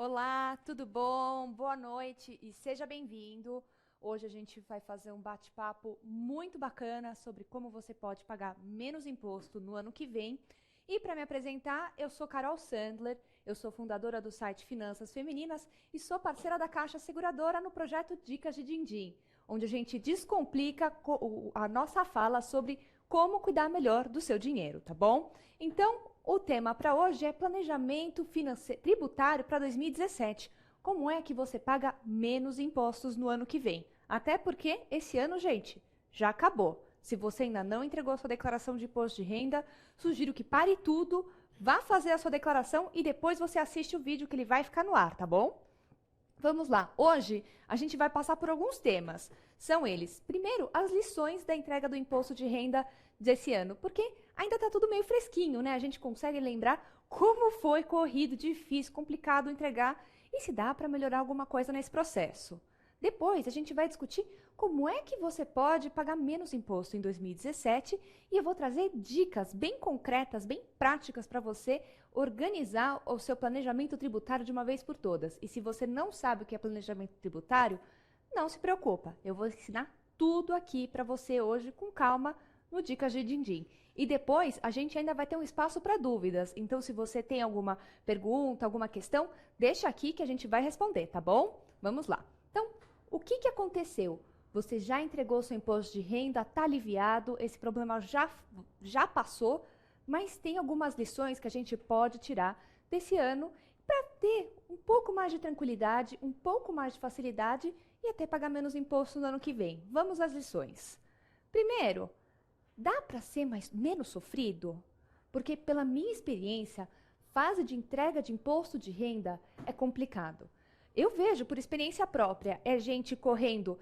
Olá, tudo bom? Boa noite e seja bem-vindo. Hoje a gente vai fazer um bate-papo muito bacana sobre como você pode pagar menos imposto no ano que vem. E para me apresentar, eu sou Carol Sandler, eu sou fundadora do site Finanças Femininas e sou parceira da Caixa Seguradora no projeto Dicas de Din-Din, onde a gente descomplica a nossa fala sobre como cuidar melhor do seu dinheiro, tá bom? Então, o tema para hoje é planejamento tributário para 2017. Como é que você paga menos impostos no ano que vem? Até porque esse ano, gente, já acabou. Se você ainda não entregou a sua declaração de imposto de renda, sugiro que pare tudo, vá fazer a sua declaração e depois você assiste o vídeo que ele vai ficar no ar, tá bom? Vamos lá. Hoje a gente vai passar por alguns temas. São eles, primeiro, as lições da entrega do imposto de renda desse ano, porque ainda está tudo meio fresquinho, né? A gente consegue lembrar como foi corrido, difícil, complicado entregar e se dá para melhorar alguma coisa nesse processo. Depois a gente vai discutir como é que você pode pagar menos imposto em 2017 e eu vou trazer dicas bem concretas, bem práticas para você organizar o seu planejamento tributário de uma vez por todas. E se você não sabe o que é planejamento tributário, não se preocupa, eu vou ensinar tudo aqui para você hoje com calma no Dicas de Din-Din. E depois a gente ainda vai ter um espaço para dúvidas, então se você tem alguma pergunta, alguma questão, deixa aqui que a gente vai responder, tá bom? Vamos lá. Então, o que aconteceu? Você já entregou seu imposto de renda, está aliviado, esse problema já passou, mas tem algumas lições que a gente pode tirar desse ano para ter um pouco mais de tranquilidade, um pouco mais de facilidade e até pagar menos imposto no ano que vem. Vamos às lições. Primeiro, dá para ser menos sofrido? Porque pela minha experiência, fase de entrega de imposto de renda é complicado. Eu vejo por experiência própria, é gente correndo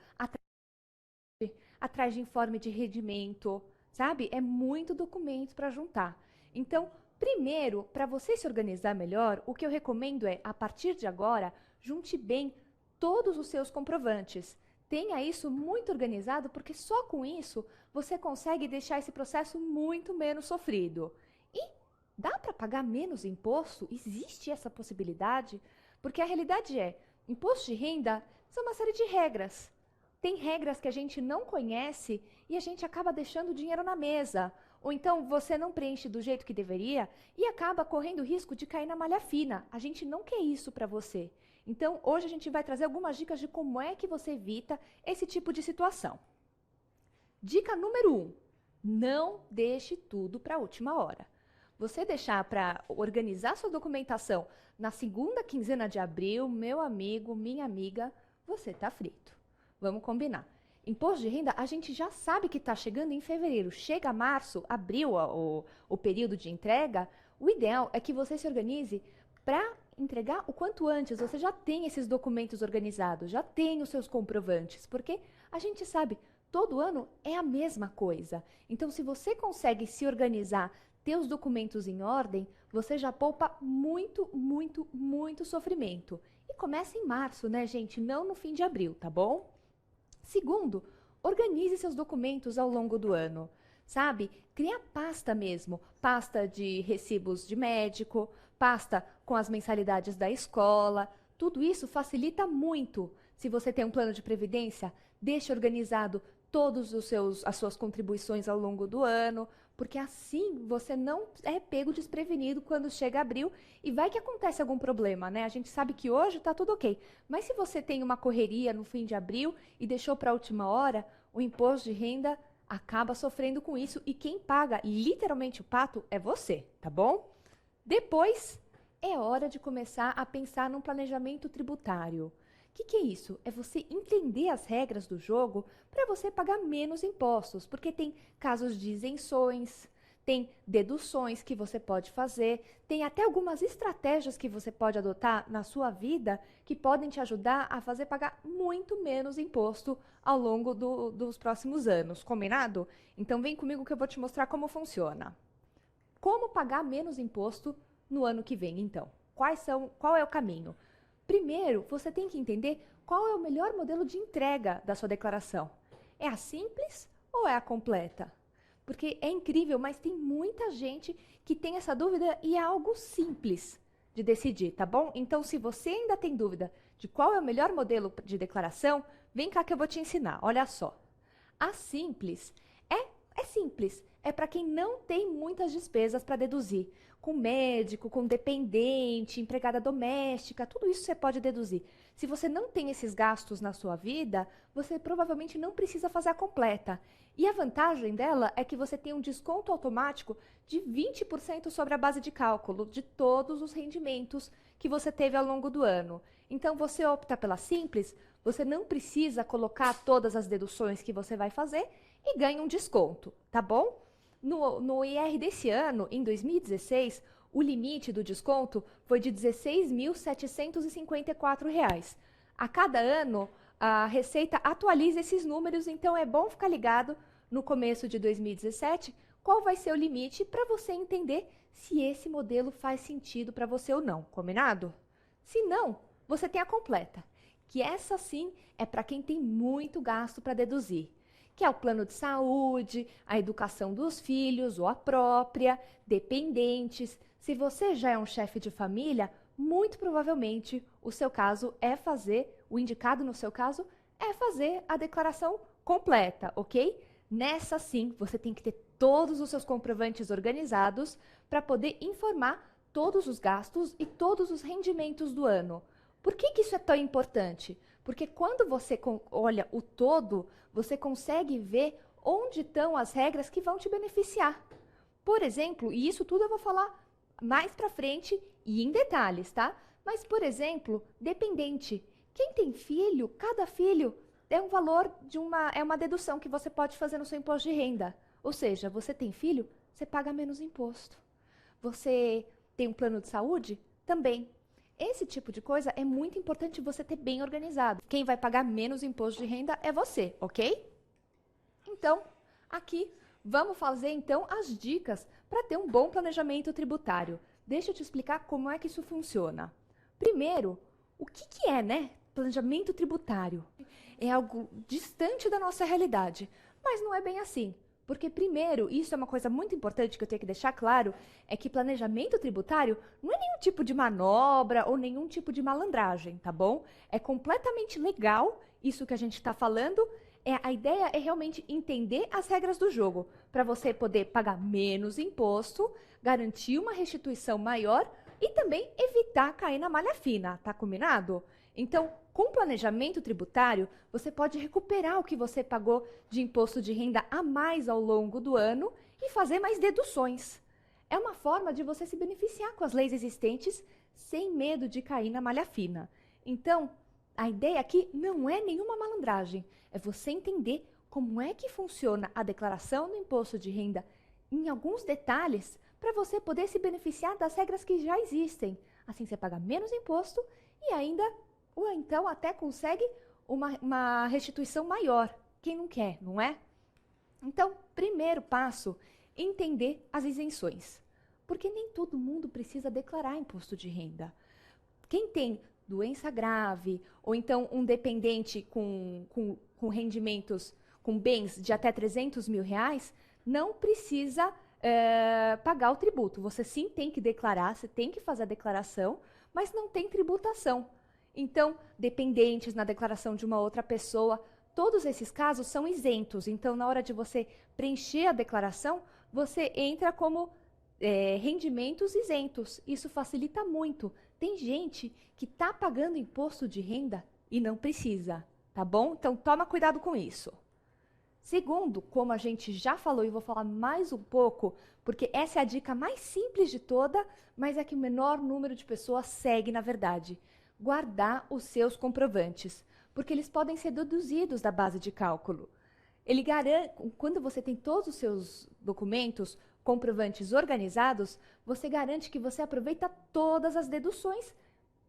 atrás de informe de rendimento, sabe? É muito documento para juntar. Então, primeiro, para você se organizar melhor, o que eu recomendo é, a partir de agora, junte bem todos os seus comprovantes. Tenha isso muito organizado, porque só com isso você consegue deixar esse processo muito menos sofrido. E dá para pagar menos imposto? Existe essa possibilidade? Porque a realidade é, imposto de renda são uma série de regras. Tem regras que a gente não conhece e a gente acaba deixando o dinheiro na mesa. Ou então você não preenche do jeito que deveria e acaba correndo risco de cair na malha fina. A gente não quer isso para você. Então, hoje a gente vai trazer algumas dicas de como é que você evita esse tipo de situação. Dica número 1. Não deixe tudo para a última hora. Você deixar para organizar sua documentação na segunda quinzena de abril, meu amigo, minha amiga, você está frito. Vamos combinar. Imposto de renda, a gente já sabe que está chegando em fevereiro. Chega março, abril, o período de entrega. O ideal é que você se organize para entregar o quanto antes. Você já tem esses documentos organizados, já tem os seus comprovantes, porque a gente sabe, todo ano é a mesma coisa. Então, se você consegue se organizar, ter os documentos em ordem, você já poupa muito, muito, muito sofrimento. E começa em março, né, gente? Não no fim de abril, tá bom? Segundo, organize seus documentos ao longo do ano, sabe? Cria pasta mesmo, pasta de recibos de médico, pasta com as mensalidades da escola. Tudo isso facilita muito. Se você tem um plano de previdência, deixe organizado todas as suas contribuições ao longo do ano, porque assim você não é pego desprevenido quando chega abril e vai que acontece algum problema, né? A gente sabe que hoje está tudo ok, mas se você tem uma correria no fim de abril e deixou para a última hora, o imposto de renda acaba sofrendo com isso e quem paga literalmente o pato é você, tá bom? Depois, é hora de começar a pensar num planejamento tributário. O que é isso? É você entender as regras do jogo para você pagar menos impostos, porque tem casos de isenções, tem deduções que você pode fazer, tem até algumas estratégias que você pode adotar na sua vida que podem te ajudar a fazer pagar muito menos imposto ao longo dos próximos anos, combinado? Então vem comigo que eu vou te mostrar como funciona. Como pagar menos imposto no ano que vem, então? Qual é o caminho? Primeiro, você tem que entender qual é o melhor modelo de entrega da sua declaração. É a simples ou é a completa? Porque é incrível, mas tem muita gente que tem essa dúvida e é algo simples. de decidir, tá bom? Então, se você ainda tem dúvida de qual é o melhor modelo de declaração, vem cá que eu vou te ensinar. Olha só. A Simples é simples. É para quem não tem muitas despesas para deduzir. Com médico, com dependente, empregada doméstica, tudo isso você pode deduzir. Se você não tem esses gastos na sua vida, você provavelmente não precisa fazer a completa. E a vantagem dela é que você tem um desconto automático de 20% sobre a base de cálculo de todos os rendimentos que você teve ao longo do ano. Então, você opta pela Simples, você não precisa colocar todas as deduções que você vai fazer e ganha um desconto, tá bom? No IR desse ano, em 2016, o limite do desconto foi de R$ 16.754. A cada ano, a Receita atualiza esses números, então é bom ficar ligado no começo de 2017 qual vai ser o limite para você entender se esse modelo faz sentido para você ou não, combinado? Se não, você tem a completa, que essa sim é para quem tem muito gasto para deduzir, que é o plano de saúde, a educação dos filhos ou a própria, dependentes. Se você já é um chefe de família, muito provavelmente o seu caso é fazer, o indicado no seu caso é fazer a declaração completa, ok? Nessa sim, você tem que ter todos os seus comprovantes organizados para poder informar todos os gastos e todos os rendimentos do ano. Por que isso é tão importante? Porque quando você olha o todo, você consegue ver onde estão as regras que vão te beneficiar. Por exemplo, e isso tudo eu vou falar mais para frente e em detalhes, tá? Mas, por exemplo, dependente. Quem tem filho, cada filho é um valor é uma dedução que você pode fazer no seu imposto de renda. Ou seja, você tem filho, você paga menos imposto. Você tem um plano de saúde? Também. Esse tipo de coisa é muito importante você ter bem organizado. Quem vai pagar menos imposto de renda é você, ok? Então, aqui vamos fazer então as dicas para ter um bom planejamento tributário. Deixa eu te explicar como é que isso funciona. Primeiro, o que é, né? Planejamento tributário. É algo distante da nossa realidade, mas não é bem assim. Porque, primeiro, isso é uma coisa muito importante que eu tenho que deixar claro, é que planejamento tributário não é nenhum tipo de manobra ou nenhum tipo de malandragem, tá bom? É completamente legal isso que a gente está falando. A ideia é realmente entender as regras do jogo, para você poder pagar menos imposto, garantir uma restituição maior e também evitar cair na malha fina, tá combinado? Então, com planejamento tributário, você pode recuperar o que você pagou de imposto de renda a mais ao longo do ano e fazer mais deduções. É uma forma de você se beneficiar com as leis existentes sem medo de cair na malha fina. Então, a ideia aqui não é nenhuma malandragem, é você entender como é que funciona a declaração do imposto de renda em alguns detalhes para você poder se beneficiar das regras que já existem. Assim você paga menos imposto e ainda ou então até consegue uma restituição maior. Quem não quer, não é? Então, primeiro passo, entender as isenções. Porque nem todo mundo precisa declarar imposto de renda. Quem tem doença grave, ou então um dependente com rendimentos, com bens de até R$ 300.000, não precisa pagar o tributo. Você sim tem que declarar, você tem que fazer a declaração, mas não tem tributação. Então, dependentes na declaração de uma outra pessoa, todos esses casos são isentos. Então, na hora de você preencher a declaração, você entra como rendimentos isentos. Isso facilita muito. Tem gente que está pagando imposto de renda e não precisa, tá bom? Então, toma cuidado com isso. Segundo, como a gente já falou e vou falar mais um pouco, porque essa é a dica mais simples de toda, mas é que o menor número de pessoas segue, na verdade. Guardar os seus comprovantes, porque eles podem ser deduzidos da base de cálculo. Ele garante, quando você tem todos os seus documentos, comprovantes organizados, você garante que você aproveita todas as deduções,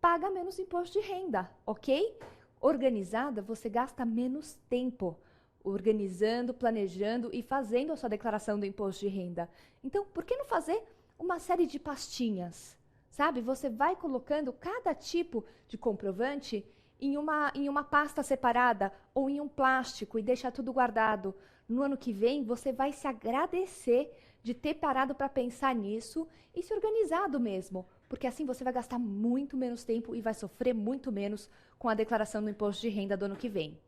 paga menos imposto de renda, ok? Organizada, você gasta menos tempo organizando, planejando e fazendo a sua declaração do imposto de renda. Então, por que não fazer uma série de pastinhas? Sabe, você vai colocando cada tipo de comprovante em uma pasta separada ou em um plástico e deixa tudo guardado. No ano que vem, você vai se agradecer de ter parado para pensar nisso e se organizado mesmo. porque assim você vai gastar muito menos tempo e vai sofrer muito menos com a declaração do imposto de renda do ano que vem.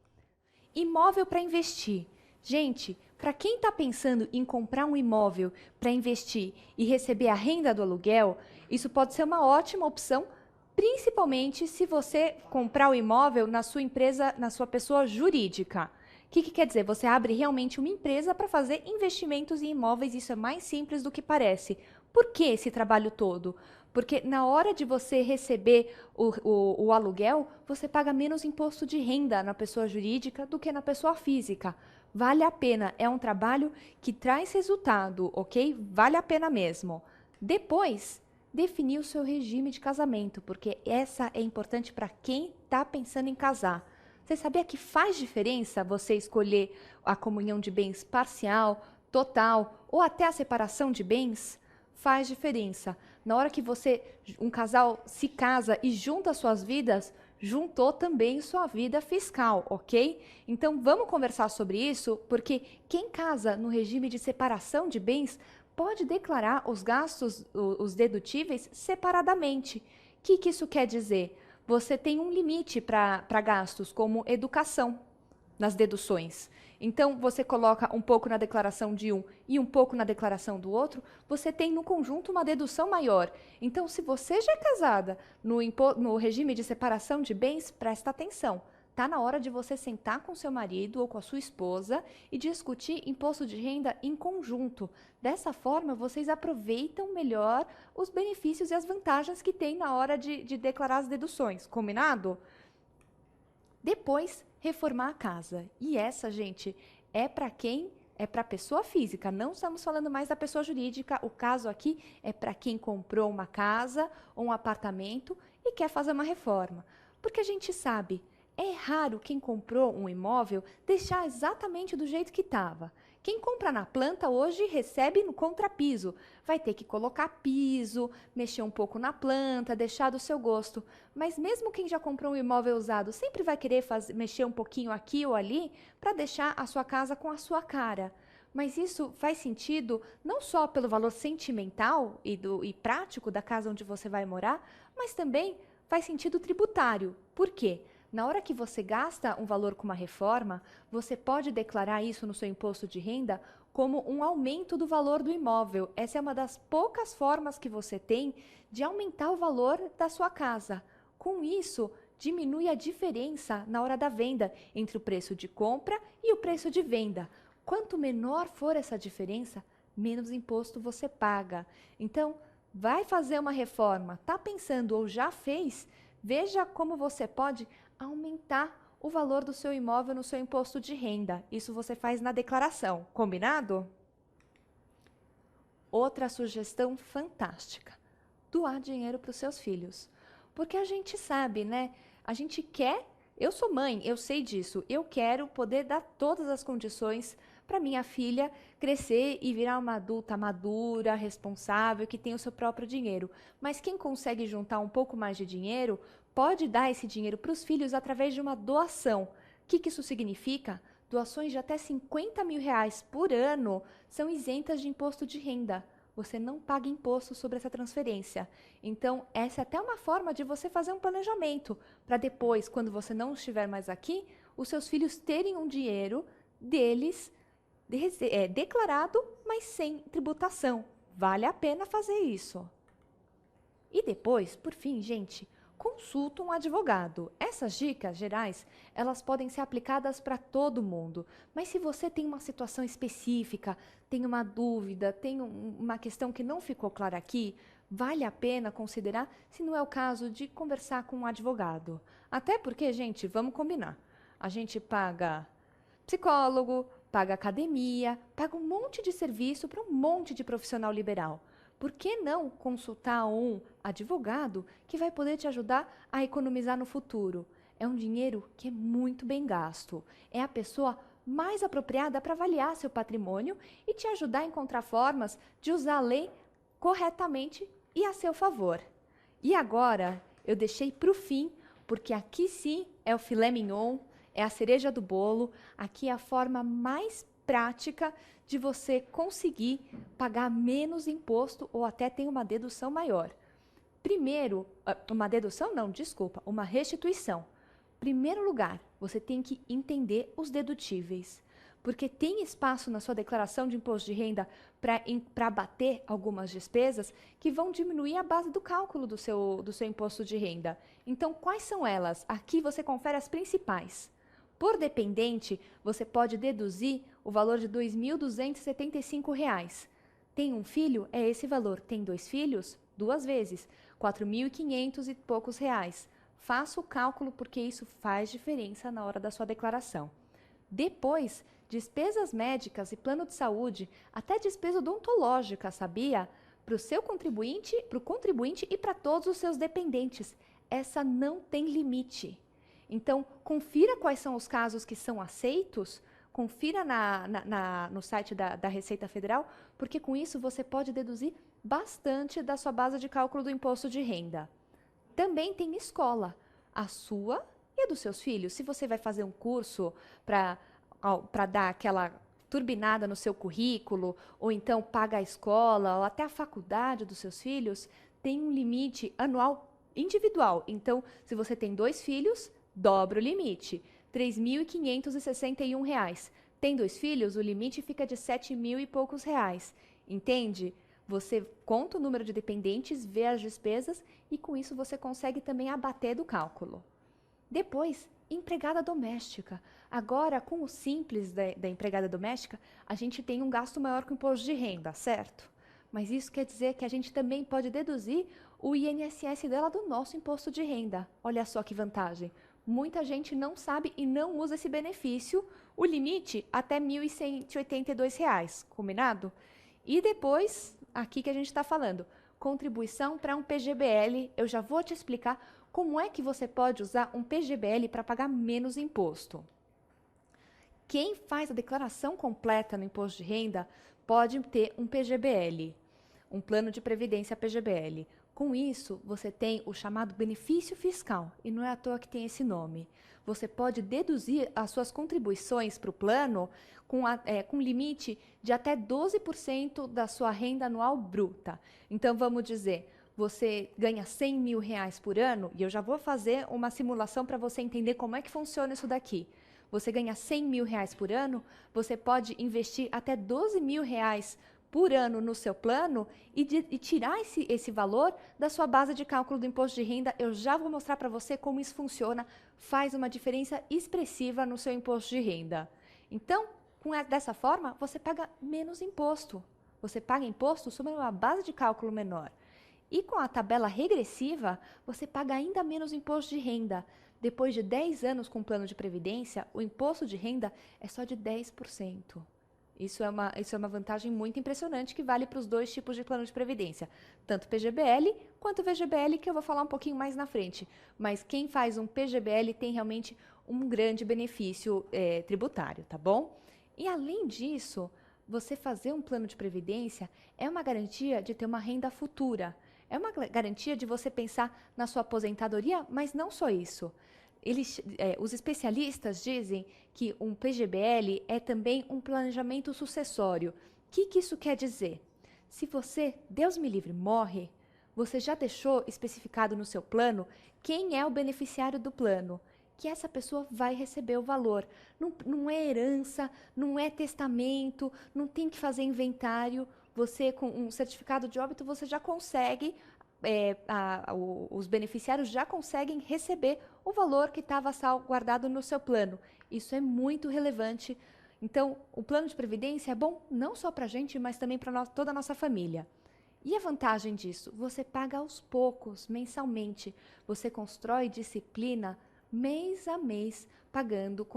Imóvel para investir. Gente, para quem está pensando em comprar um imóvel para investir e receber a renda do aluguel, isso pode ser uma ótima opção, principalmente se você comprar o imóvel na sua empresa, na sua pessoa jurídica. O que quer dizer? Você abre realmente uma empresa para fazer investimentos em imóveis, isso é mais simples do que parece. Por que esse trabalho todo? Porque na hora de você receber o aluguel, você paga menos imposto de renda na pessoa jurídica do que na pessoa física. Vale a pena, é um trabalho que traz resultado, ok? Vale a pena mesmo. Depois, definir o seu regime de casamento, porque essa é importante para quem está pensando em casar. Você sabia que faz diferença você escolher a comunhão de bens parcial, total ou até a separação de bens? Faz diferença. Na hora que um casal se casa e junta suas vidas, juntou também sua vida fiscal, ok? Então vamos conversar sobre isso, porque quem casa no regime de separação de bens pode declarar os gastos, os dedutíveis, separadamente. O que isso quer dizer? Você tem um limite para gastos, como educação, nas deduções. Então, você coloca um pouco na declaração de um e um pouco na declaração do outro, você tem no conjunto uma dedução maior. Então, se você já é casada no regime de separação de bens, presta atenção. Está na hora de você sentar com seu marido ou com a sua esposa e discutir imposto de renda em conjunto. Dessa forma, vocês aproveitam melhor os benefícios e as vantagens que tem na hora de declarar as deduções. Combinado? Depois, reformar a casa. E essa, gente, é para quem? É para a pessoa física, não estamos falando mais da pessoa jurídica. O caso aqui é para quem comprou uma casa ou um apartamento e quer fazer uma reforma. Porque a gente sabe, é raro quem comprou um imóvel deixar exatamente do jeito que estava. Quem compra na planta hoje recebe no contrapiso. Vai ter que colocar piso, mexer um pouco na planta, deixar do seu gosto. Mas mesmo quem já comprou um imóvel usado sempre vai querer mexer um pouquinho aqui ou ali para deixar a sua casa com a sua cara. Mas isso faz sentido não só pelo valor sentimental e prático da casa onde você vai morar, mas também faz sentido tributário. Por quê? Na hora que você gasta um valor com uma reforma, você pode declarar isso no seu imposto de renda como um aumento do valor do imóvel. Essa é uma das poucas formas que você tem de aumentar o valor da sua casa. Com isso, diminui a diferença na hora da venda entre o preço de compra e o preço de venda. Quanto menor for essa diferença, menos imposto você paga. Então, vai fazer uma reforma, está pensando ou já fez, veja como você pode aumentar o valor do seu imóvel no seu imposto de renda. Isso você faz na declaração, combinado? Outra sugestão fantástica: doar dinheiro para os seus filhos. Porque a gente sabe, né? A gente quer, eu sou mãe, eu sei disso, eu quero poder dar todas as condições para minha filha crescer e virar uma adulta madura, responsável, que tem o seu próprio dinheiro. Mas quem consegue juntar um pouco mais de dinheiro pode dar esse dinheiro para os filhos através de uma doação. O que isso significa? Doações de até R$ 50.000 por ano são isentas de imposto de renda. Você não paga imposto sobre essa transferência. Então, essa é até uma forma de você fazer um planejamento, para depois, quando você não estiver mais aqui, os seus filhos terem um dinheiro deles declarado, mas sem tributação. Vale a pena fazer isso. E depois, por fim, gente, consulta um advogado. Essas dicas gerais, elas podem ser aplicadas para todo mundo. Mas se você tem uma situação específica, tem uma dúvida, tem uma questão que não ficou clara aqui, vale a pena considerar, se não é o caso, de conversar com um advogado. Até porque, gente, vamos combinar. A gente paga psicólogo, paga academia, paga um monte de serviço para um monte de profissional liberal. Por que não consultar um advogado que vai poder te ajudar a economizar no futuro? É um dinheiro que é muito bem gasto. É a pessoa mais apropriada para avaliar seu patrimônio e te ajudar a encontrar formas de usar a lei corretamente e a seu favor. E agora, eu deixei para o fim, porque aqui sim é o filé mignon, é a cereja do bolo, aqui é a forma mais prática de você conseguir pagar menos imposto ou até ter uma dedução maior. Primeiro, uma dedução não, desculpa, uma restituição. Primeiro lugar, você tem que entender os dedutíveis, porque tem espaço na sua declaração de imposto de renda para abater algumas despesas que vão diminuir a base do cálculo do seu imposto de renda. Então, quais são elas? Aqui você confere as principais. Por dependente, você pode deduzir o valor de R$ 2.275. Tem um filho? É esse valor. Tem 2 filhos? 2 vezes. R$ 4.500 e poucos reais. Faça o cálculo porque isso faz diferença na hora da sua declaração. Depois, despesas médicas e plano de saúde, até despesa odontológica, sabia? Para o contribuinte e para todos os seus dependentes. Essa não tem limite. Então, confira quais são os casos que são aceitos, confira no site da Receita Federal, porque com isso você pode deduzir bastante da sua base de cálculo do imposto de renda. Também tem escola, a sua e a dos seus filhos. Se você vai fazer um curso para dar aquela turbinada no seu currículo, ou então paga a escola, ou até a faculdade dos seus filhos, tem um limite anual individual. Então, se você tem 2 filhos, dobra o limite, R$ 3.561. Tem 2 filhos, o limite fica de R$ 7.000 e poucos reais. Entende? Você conta o número de dependentes, vê as despesas e com isso você consegue também abater do cálculo. Depois, empregada doméstica. Agora, com o simples da empregada doméstica, a gente tem um gasto maior com o imposto de renda, certo? Mas isso quer dizer que a gente também pode deduzir o INSS dela do nosso imposto de renda. Olha só que vantagem. Muita gente não sabe e não usa esse benefício, o limite até R$ 1.182, combinado? E depois, aqui que a gente está falando, contribuição para um PGBL, eu já vou te explicar como é que você pode usar um PGBL para pagar menos imposto. Quem faz a declaração completa no imposto de renda pode ter um PGBL, um plano de previdência PGBL. Com isso, você tem o chamado benefício fiscal, e não é à toa que tem esse nome. Você pode deduzir as suas contribuições para o plano com limite de até 12% da sua renda anual bruta. Então, vamos dizer, você ganha R$ 100.000 por ano, e eu já vou fazer uma simulação para você entender como é que funciona isso daqui. Você ganha R$ 100.000 por ano, você pode investir até R$ 12.000 por ano no seu plano e tirar esse valor da sua base de cálculo do imposto de renda. Eu já vou mostrar para você como isso funciona, faz uma diferença expressiva no seu imposto de renda. Então, dessa forma, você paga menos imposto. Você paga imposto sobre uma base de cálculo menor. E com a tabela regressiva, você paga ainda menos imposto de renda. Depois de 10 anos com plano de previdência, o imposto de renda é só de 10%. Isso é uma vantagem muito impressionante que vale para os 2 tipos de plano de previdência, tanto PGBL quanto VGBL, que eu vou falar um pouquinho mais na frente. Mas quem faz um PGBL tem realmente um grande benefício tributário, tá bom? E além disso, você fazer um plano de previdência é uma garantia de ter uma renda futura. É uma garantia de você pensar na sua aposentadoria, mas não só isso. Os especialistas dizem que um PGBL é também um planejamento sucessório. O que isso quer dizer? Se você, Deus me livre, morre, você já deixou especificado no seu plano quem é o beneficiário do plano, que essa pessoa vai receber o valor. Não é herança, não é testamento, não tem que fazer inventário. Você, com um certificado de óbito, você já consegue... os beneficiários já conseguem receber o valor que estava salvaguardado no seu plano. Isso é muito relevante. Então, o plano de previdência é bom não só para a gente, mas também para toda a nossa família. E a vantagem disso? Você paga aos poucos, mensalmente. Você constrói disciplina mês a mês,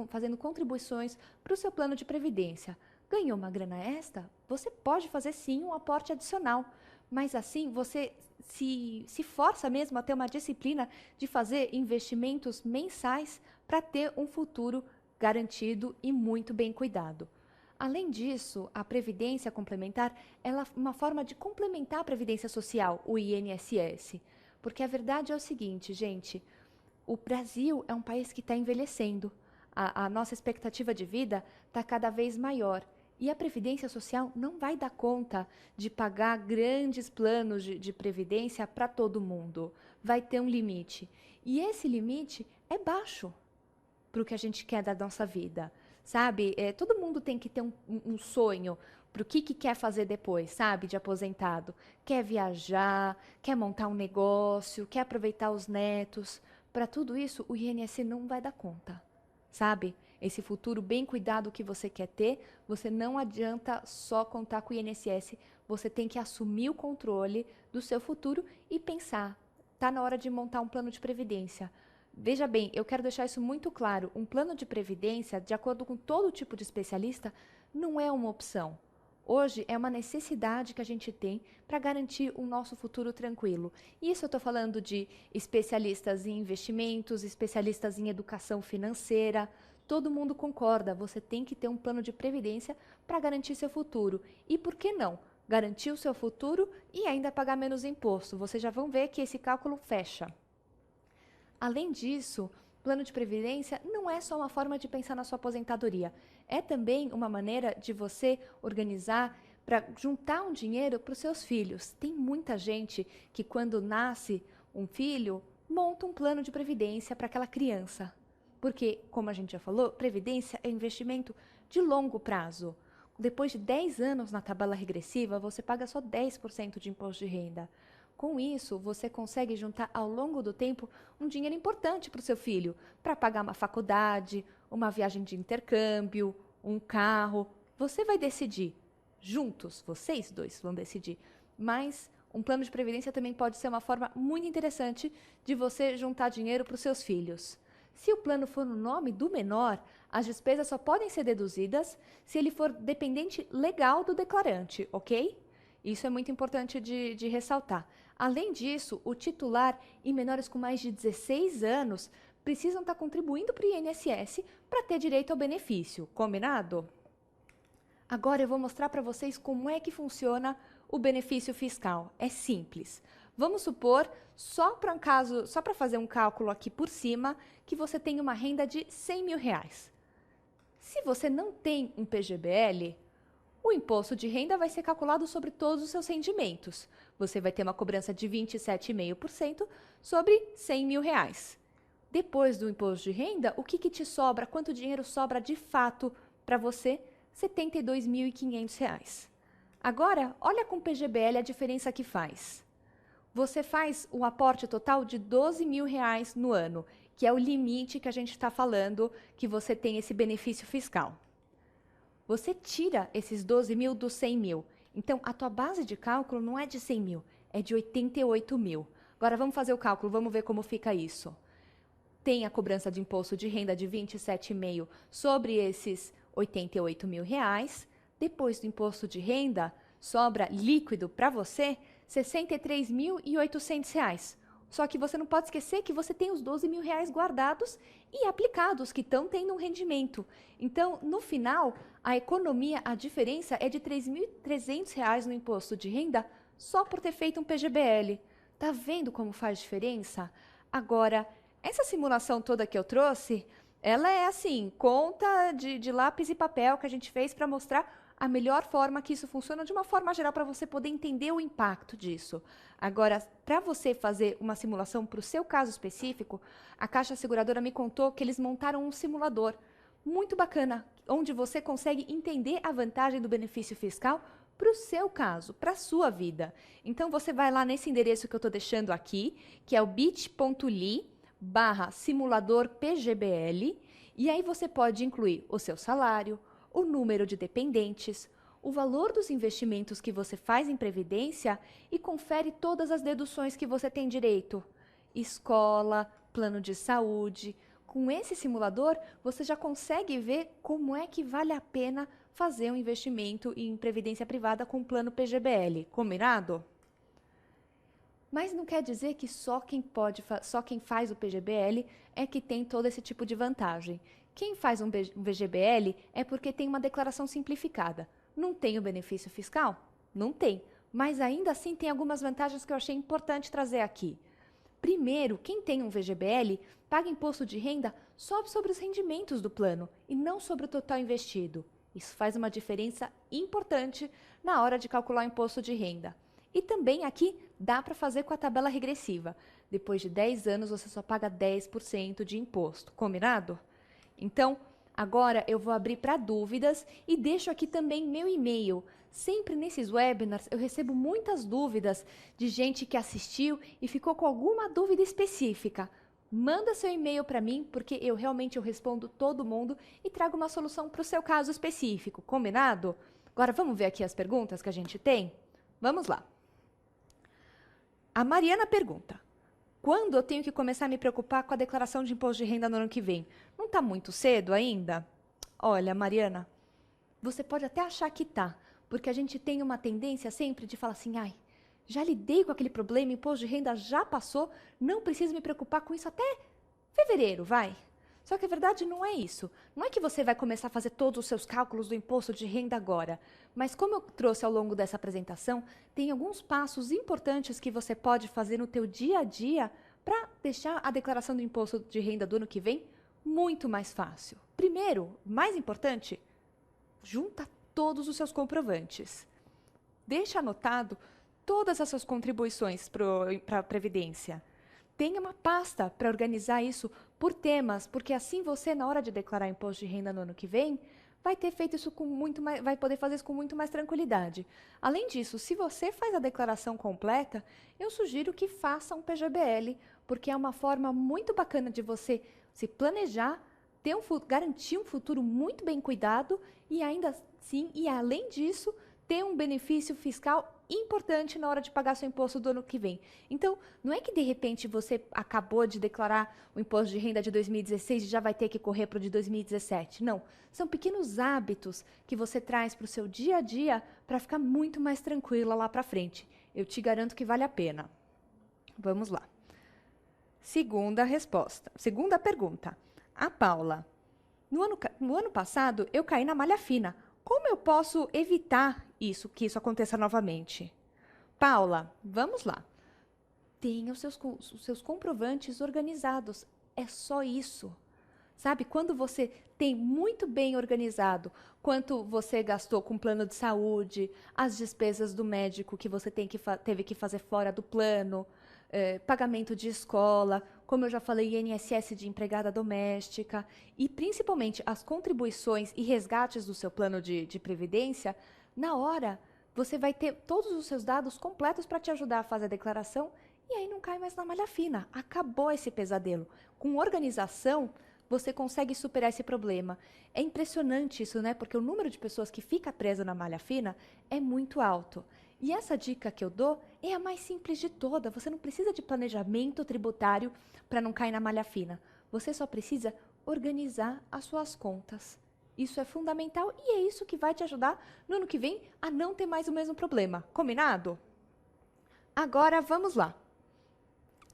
fazendo contribuições para o seu plano de previdência. Ganhou uma grana extra? Você pode fazer sim um aporte adicional, mas assim você se força mesmo a ter uma disciplina de fazer investimentos mensais para ter um futuro garantido e muito bem cuidado. Além disso, a previdência complementar ela é uma forma de complementar a previdência social, o INSS. Porque a verdade é o seguinte, gente, o Brasil é um país que está envelhecendo. A nossa expectativa de vida está cada vez maior. E a Previdência Social não vai dar conta de pagar grandes planos de previdência para todo mundo. Vai ter um limite. E esse limite é baixo para o que a gente quer da nossa vida, sabe? Todo mundo tem que ter um sonho para o que quer fazer depois, sabe? De aposentado. Quer viajar, quer montar um negócio, quer aproveitar os netos. Para tudo isso, o INSS não vai dar conta, sabe? Esse futuro bem cuidado que você quer ter, você não adianta só contar com o INSS, você tem que assumir o controle do seu futuro e pensar, tá na hora de montar um plano de previdência. Veja bem, eu quero deixar isso muito claro, um plano de previdência, de acordo com todo tipo de especialista, não é uma opção. Hoje é uma necessidade que a gente tem para garantir o nosso futuro tranquilo. E isso eu estou falando de especialistas em investimentos, especialistas em educação financeira. Todo mundo concorda, você tem que ter um plano de previdência para garantir seu futuro. E por que não? Garantir o seu futuro e ainda pagar menos imposto. Vocês já vão ver que esse cálculo fecha. Além disso, plano de previdência não é só uma forma de pensar na sua aposentadoria. É também uma maneira de você organizar para juntar um dinheiro para os seus filhos. Tem muita gente que quando nasce um filho, monta um plano de previdência para aquela criança. Porque, como a gente já falou, previdência é investimento de longo prazo. Depois de 10 anos na tabela regressiva, você paga só 10% de imposto de renda. Com isso, você consegue juntar ao longo do tempo um dinheiro importante para o seu filho, para pagar uma faculdade, uma viagem de intercâmbio, um carro. Você vai decidir. Juntos, vocês dois vão decidir. Mas um plano de previdência também pode ser uma forma muito interessante de você juntar dinheiro para os seus filhos. Se o plano for no nome do menor, as despesas só podem ser deduzidas se ele for dependente legal do declarante, ok? Isso é muito importante de ressaltar. Além disso, o titular e menores com mais de 16 anos precisam estar contribuindo para o INSS para ter direito ao benefício. Combinado? Agora eu vou mostrar para vocês como é que funciona o benefício fiscal. É simples. Vamos supor, só para fazer um cálculo aqui por cima, que você tem uma renda de R$ 100.000. Se você não tem um PGBL, o imposto de renda vai ser calculado sobre todos os seus rendimentos. Você vai ter uma cobrança de 27,5% sobre R$ 100.000. Depois do imposto de renda, o que te sobra? Quanto dinheiro sobra de fato para você? R$ 72.500. Agora, olha com o PGBL a diferença que faz. Você faz um aporte total de R$ 12.000 no ano, que é o limite que a gente está falando que você tem esse benefício fiscal. Você tira esses 12 mil dos 100 mil. Então, a tua base de cálculo não é de 100 mil, é de 88 mil. Agora, vamos fazer o cálculo, vamos ver como fica isso. Tem a cobrança de imposto de renda de 27,5 sobre esses 88 mil reais. Depois do imposto de renda, sobra líquido para você R$ 63.800. Só que você não pode esquecer que você tem os 12 mil reais guardados e aplicados, que estão tendo um rendimento. Então, no final, a economia, a diferença é de R$ 3.300 no imposto de renda só por ter feito um PGBL. Tá vendo como faz diferença? Agora, essa simulação toda que eu trouxe, ela é assim, conta de lápis e papel que a gente fez para mostrar a melhor forma que isso funciona, de uma forma geral, para você poder entender o impacto disso. Agora, para você fazer uma simulação para o seu caso específico, a Caixa Seguradora me contou que eles montaram um simulador muito bacana, onde você consegue entender a vantagem do benefício fiscal para o seu caso, para a sua vida. Então, você vai lá nesse endereço que eu estou deixando aqui, que é o bit.ly/simulador PGBL, e aí você pode incluir o seu salário, o número de dependentes, o valor dos investimentos que você faz em previdência e confere todas as deduções que você tem direito. Escola, plano de saúde. Com esse simulador, você já consegue ver como é que vale a pena fazer um investimento em previdência privada com o plano PGBL. Combinado? Mas não quer dizer que só quem faz o PGBL é que tem todo esse tipo de vantagem. Quem faz um VGBL é porque tem uma declaração simplificada. Não tem o benefício fiscal? Não tem. Mas ainda assim tem algumas vantagens que eu achei importante trazer aqui. Primeiro, quem tem um VGBL paga imposto de renda só sobre os rendimentos do plano e não sobre o total investido. Isso faz uma diferença importante na hora de calcular o imposto de renda. E também aqui dá para fazer com a tabela regressiva. Depois de 10 anos, você só paga 10% de imposto. Combinado? Então, agora eu vou abrir para dúvidas e deixo aqui também meu e-mail. Sempre nesses webinars eu recebo muitas dúvidas de gente que assistiu e ficou com alguma dúvida específica. Manda seu e-mail para mim, porque eu realmente respondo todo mundo e trago uma solução para o seu caso específico. Combinado? Agora vamos ver aqui as perguntas que a gente tem? Vamos lá. A Mariana pergunta: quando eu tenho que começar a me preocupar com a declaração de imposto de renda no ano que vem? Não está muito cedo ainda? Olha, Mariana, você pode até achar que tá, porque a gente tem uma tendência sempre de falar assim, ai, já lidei com aquele problema, imposto de renda já passou, não preciso me preocupar com isso até fevereiro, vai. Só que a verdade não é isso. Não é que você vai começar a fazer todos os seus cálculos do imposto de renda agora. Mas como eu trouxe ao longo dessa apresentação, tem alguns passos importantes que você pode fazer no teu dia a dia para deixar a declaração do imposto de renda do ano que vem muito mais fácil. Primeiro, mais importante, junta todos os seus comprovantes. Deixa anotado todas as suas contribuições para a Previdência. Tenha uma pasta para organizar isso por temas, porque assim você, na hora de declarar imposto de renda no ano que vem, vai ter feito isso com muito mais, vai poder fazer isso com muito mais tranquilidade. Além disso, se você faz a declaração completa, eu sugiro que faça um PGBL, porque é uma forma muito bacana de você se planejar, garantir um futuro muito bem cuidado e ainda assim, e além disso, ter um benefício fiscal importante na hora de pagar seu imposto do ano que vem. Então, não é que de repente você acabou de declarar o imposto de renda de 2016 e já vai ter que correr para o de 2017. Não, são pequenos hábitos que você traz para o seu dia a dia para ficar muito mais tranquila lá para frente. Eu te garanto que vale a pena. Vamos lá. Segunda pergunta. A Paula. No ano passado, eu caí na malha fina. Como eu posso evitar que isso aconteça novamente? Paula, vamos lá. Tenha os seus comprovantes organizados. É só isso. Sabe, quando você tem muito bem organizado quanto você gastou com plano de saúde, as despesas do médico que você teve que fazer fora do plano, pagamento de escola, como eu já falei, INSS de empregada doméstica e principalmente as contribuições e resgates do seu plano de previdência, na hora você vai ter todos os seus dados completos para te ajudar a fazer a declaração e aí não cai mais na malha fina. Acabou esse pesadelo. Com organização, você consegue superar esse problema. É impressionante isso, né? Porque o número de pessoas que fica presa na malha fina é muito alto. E essa dica que eu dou é a mais simples de toda. Você não precisa de planejamento tributário para não cair na malha fina. Você só precisa organizar as suas contas. Isso é fundamental e é isso que vai te ajudar no ano que vem a não ter mais o mesmo problema. Combinado? Agora vamos lá.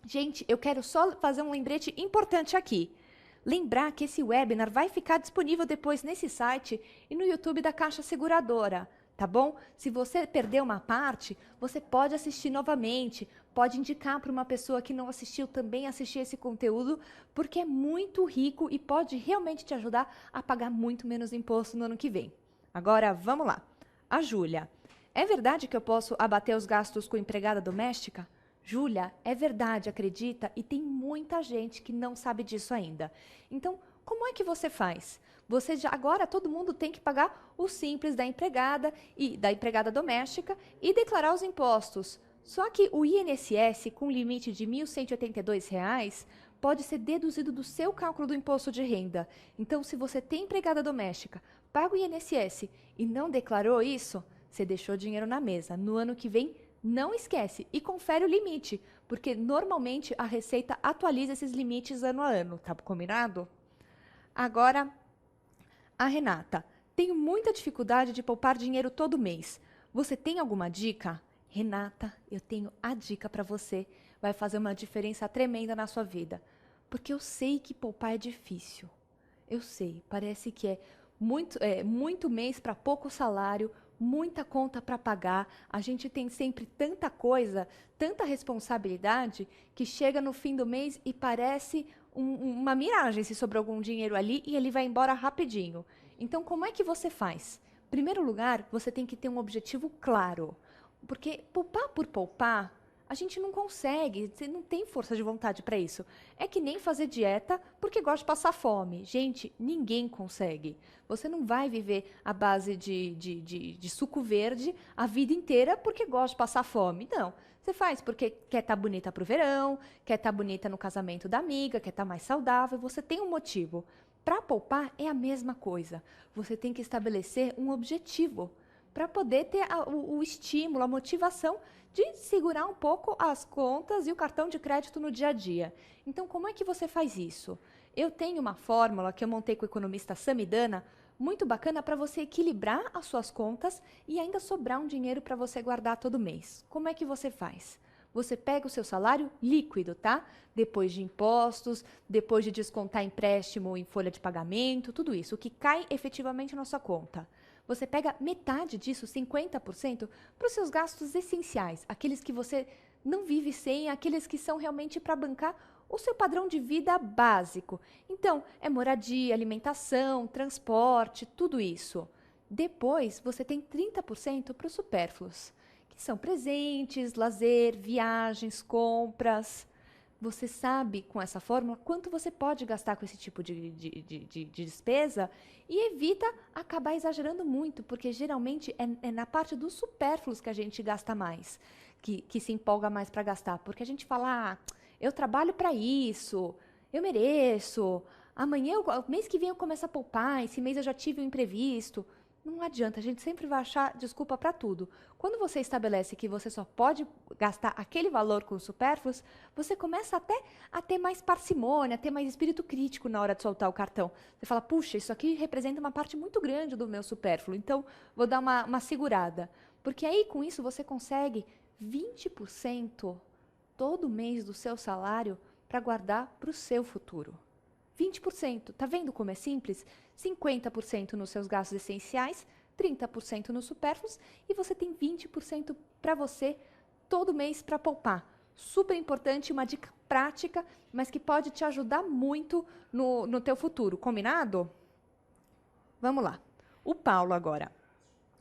Gente, eu quero só fazer um lembrete importante aqui. Lembrar que esse webinar vai ficar disponível depois nesse site e no YouTube da Caixa Seguradora. Tá bom? Se você perdeu uma parte, você pode assistir novamente, pode indicar para uma pessoa que não assistiu também assistir esse conteúdo, porque é muito rico e pode realmente te ajudar a pagar muito menos imposto no ano que vem. Agora, vamos lá. A Júlia. É verdade que eu posso abater os gastos com empregada doméstica? Júlia, é verdade, acredita? E tem muita gente que não sabe disso ainda. Então, como é que você faz? Agora todo mundo tem que pagar o simples da empregada doméstica e declarar os impostos. Só que o INSS, com limite de R$ 1.182, pode ser deduzido do seu cálculo do imposto de renda. Então, se você tem empregada doméstica, paga o INSS e não declarou isso, você deixou dinheiro na mesa. No ano que vem, não esquece e confere o limite, porque normalmente a Receita atualiza esses limites ano a ano, tá combinado? Agora, a Renata. Tenho muita dificuldade de poupar dinheiro todo mês. Você tem alguma dica? Renata, eu tenho a dica para você. Vai fazer uma diferença tremenda na sua vida. Porque eu sei que poupar é difícil. Eu sei, parece que é muito mês para pouco salário, muita conta para pagar. A gente tem sempre tanta coisa, tanta responsabilidade, que chega no fim do mês e parece uma miragem se sobrou algum dinheiro ali e ele vai embora rapidinho. Então, como é que você faz? Em primeiro lugar, você tem que ter um objetivo claro. Porque poupar por poupar, a gente não consegue, você não tem força de vontade para isso. É que nem fazer dieta porque gosta de passar fome. Gente, ninguém consegue. Você não vai viver à base de suco verde a vida inteira porque gosta de passar fome. Não. Você faz porque quer estar bonita para o verão, quer estar bonita no casamento da amiga, quer estar mais saudável. Você tem um motivo. Para poupar é a mesma coisa. Você tem que estabelecer um objetivo para poder ter o estímulo, a motivação de segurar um pouco as contas e o cartão de crédito no dia a dia. Então, como é que você faz isso? Eu tenho uma fórmula que eu montei com o economista Samidana, muito bacana para você equilibrar as suas contas e ainda sobrar um dinheiro para você guardar todo mês. Como é que você faz? Você pega o seu salário líquido, tá? Depois de impostos, depois de descontar empréstimo em folha de pagamento, tudo isso, o que cai efetivamente na sua conta. Você pega metade disso, 50%, para os seus gastos essenciais, aqueles que você não vive sem, aqueles que são realmente para bancar o seu padrão de vida básico. Então, é moradia, alimentação, transporte, tudo isso. Depois, você tem 30% para os supérfluos, que são presentes, lazer, viagens, compras. Você sabe, com essa fórmula, quanto você pode gastar com esse tipo de despesa e evita acabar exagerando muito, porque geralmente é na parte dos supérfluos que a gente gasta mais, que se empolga mais para gastar. Porque a gente fala, eu trabalho para isso, eu mereço, mês que vem eu começo a poupar, esse mês eu já tive um imprevisto. Não adianta, a gente sempre vai achar desculpa para tudo. Quando você estabelece que você só pode gastar aquele valor com os supérfluos, você começa até a ter mais parcimônia, a ter mais espírito crítico na hora de soltar o cartão. Você fala, puxa, isso aqui representa uma parte muito grande do meu supérfluo, então vou dar uma segurada. Porque aí, com isso, você consegue 20% todo mês do seu salário para guardar para o seu futuro. 20%. Tá vendo como é simples? 50% nos seus gastos essenciais, 30% nos supérfluos e você tem 20% para você todo mês para poupar. Super importante, uma dica prática, mas que pode te ajudar muito no teu futuro. Combinado? Vamos lá. O Paulo agora.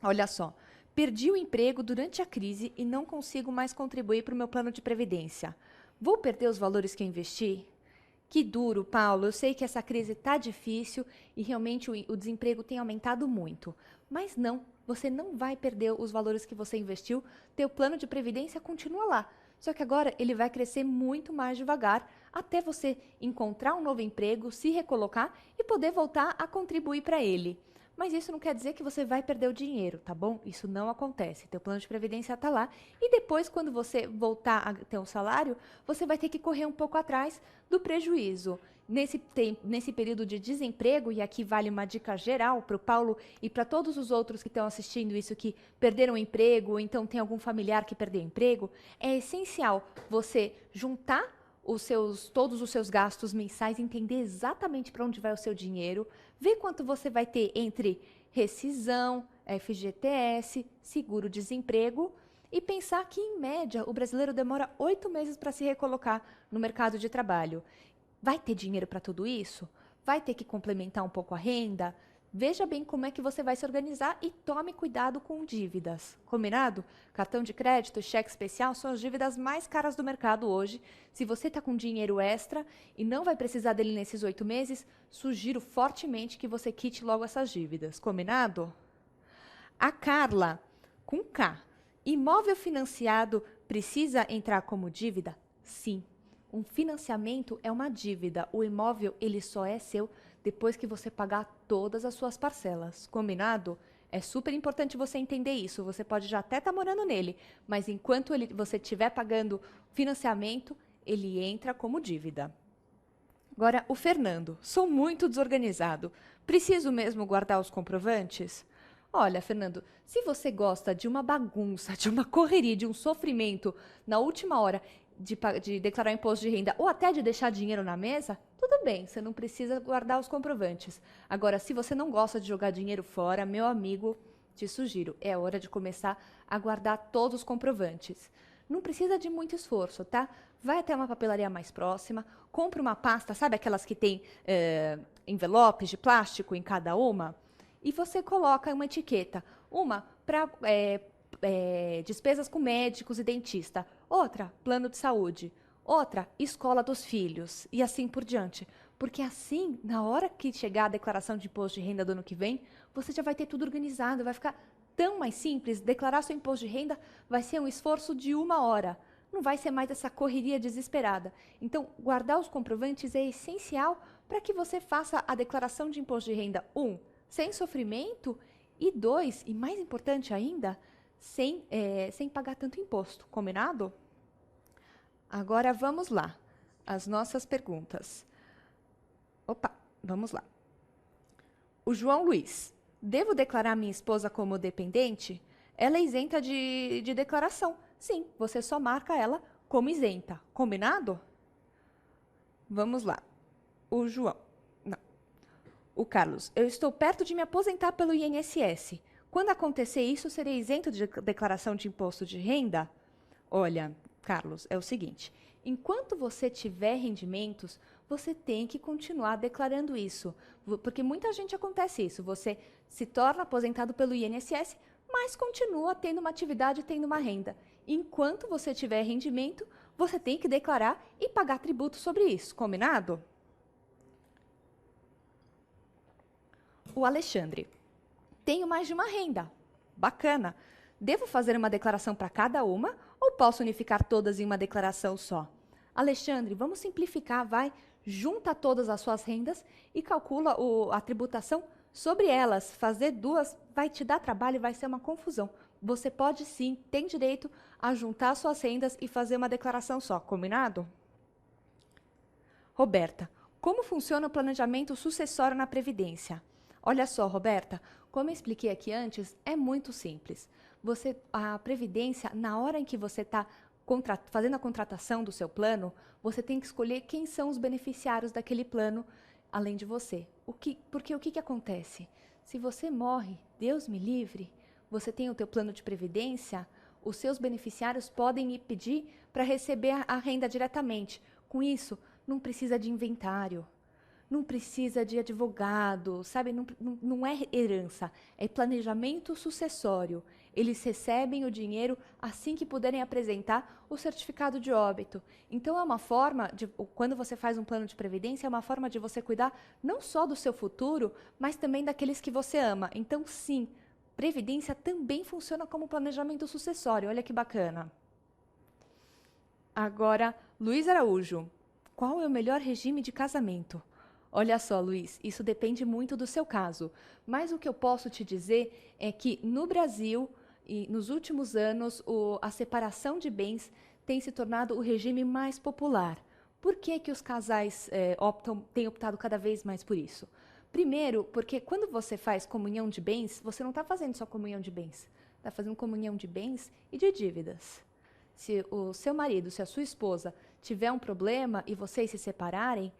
Olha só. Perdi o emprego durante a crise e não consigo mais contribuir para o meu plano de previdência. Vou perder os valores que eu investi? Que duro, Paulo. Eu sei que essa crise está difícil e realmente o desemprego tem aumentado muito. Mas não, você não vai perder os valores que você investiu. Teu plano de previdência continua lá. Só que agora ele vai crescer muito mais devagar até você encontrar um novo emprego, se recolocar e poder voltar a contribuir para ele. Mas isso não quer dizer que você vai perder o dinheiro, tá bom? Isso não acontece. Teu plano de previdência está lá e depois, quando você voltar a ter um salário, você vai ter que correr um pouco atrás do prejuízo. Nesse período de desemprego, e aqui vale uma dica geral para o Paulo e para todos os outros que estão assistindo isso, que perderam o emprego, ou então tem algum familiar que perdeu o emprego, é essencial você juntar todos os seus gastos mensais, entender exatamente para onde vai o seu dinheiro, ver quanto você vai ter entre rescisão, FGTS, seguro-desemprego e pensar que, em média, o brasileiro demora 8 meses para se recolocar no mercado de trabalho. Vai ter dinheiro para tudo isso? Vai ter que complementar um pouco a renda? Veja bem como é que você vai se organizar e tome cuidado com dívidas. Combinado? Cartão de crédito, cheque especial são as dívidas mais caras do mercado hoje. Se você está com dinheiro extra e não vai precisar dele nesses 8 meses, sugiro fortemente que você quite logo essas dívidas. Combinado? A Carla, com K. Imóvel financiado precisa entrar como dívida? Sim. Um financiamento é uma dívida. O imóvel, ele só é seu depois que você pagar todas as suas parcelas. Combinado? É super importante você entender isso. Você pode já até estar morando nele, mas enquanto você estiver pagando financiamento, ele entra como dívida. Agora, o Fernando. Sou muito desorganizado. Preciso mesmo guardar os comprovantes? Olha, Fernando, se você gosta de uma bagunça, de uma correria, de um sofrimento na última hora de declarar imposto de renda ou até de deixar dinheiro na mesa, tudo bem, você não precisa guardar os comprovantes. Agora, se você não gosta de jogar dinheiro fora, meu amigo, te sugiro, é hora de começar a guardar todos os comprovantes. Não precisa de muito esforço, tá? Vai até uma papelaria mais próxima, compra uma pasta, sabe aquelas que tem envelopes de plástico em cada uma? e você coloca uma etiqueta. Uma para despesas com médicos e dentista. Outra, plano de saúde. Outra, escola dos filhos. E assim por diante. Porque assim, na hora que chegar a declaração de imposto de renda do ano que vem, você já vai ter tudo organizado, vai ficar tão mais simples. Declarar seu imposto de renda vai ser um esforço de 1 hora. Não vai ser mais essa correria desesperada. Então, guardar os comprovantes é essencial para que você faça a declaração de imposto de renda, sem sofrimento, e 2, e mais importante ainda, sem pagar tanto imposto. Combinado? Agora, vamos lá. As nossas perguntas. Opa, vamos lá. O João Luiz. Devo declarar minha esposa como dependente? Ela é isenta de declaração. Sim, você só marca ela como isenta. Combinado? Vamos lá. O João. Não. O Carlos. Eu estou perto de me aposentar pelo INSS. Quando acontecer isso, serei isento de declaração de imposto de renda? Olha, Carlos, é o seguinte. Enquanto você tiver rendimentos, você tem que continuar declarando isso. Porque muita gente acontece isso. Você se torna aposentado pelo INSS, mas continua tendo uma atividade, tendo uma renda. Enquanto você tiver rendimento, você tem que declarar e pagar tributo sobre isso. Combinado? O Alexandre. Tenho mais de uma renda. Bacana. Devo fazer uma declaração para cada uma ou posso unificar todas em uma declaração só? Alexandre, vamos simplificar, vai. Junta todas as suas rendas e calcula a tributação sobre elas. Fazer 2 vai te dar trabalho e vai ser uma confusão. Você pode sim, tem direito a juntar suas rendas e fazer uma declaração só. Combinado? Roberta, como funciona o planejamento sucessório na Previdência? Olha só, Roberta, como eu expliquei aqui antes, é muito simples. A Previdência, na hora em que você está fazendo a contratação do seu plano, você tem que escolher quem são os beneficiários daquele plano, além de você. Porque o que acontece? Se você morre, Deus me livre, você tem o teu plano de previdência, os seus beneficiários podem ir pedir para receber a renda diretamente. Com isso, não precisa de inventário, não precisa de advogado, sabe? Não é herança, é planejamento sucessório. Eles recebem o dinheiro assim que puderem apresentar o certificado de óbito. Então, é uma forma quando você faz um plano de previdência, é uma forma de você cuidar não só do seu futuro, mas também daqueles que você ama. Então, sim, previdência também funciona como planejamento sucessório. Olha que bacana. Agora, Luiz Araújo. Qual é o melhor regime de casamento? Olha só, Luiz, isso depende muito do seu caso. Mas o que eu posso te dizer é que no Brasil, e nos últimos anos, a separação de bens tem se tornado o regime mais popular. Por que que os casais têm optado cada vez mais por isso? Primeiro, porque quando você faz comunhão de bens, você não está fazendo só comunhão de bens, está fazendo comunhão de bens e de dívidas. Se o seu marido, se a sua esposa tiver um problema e vocês se separarem,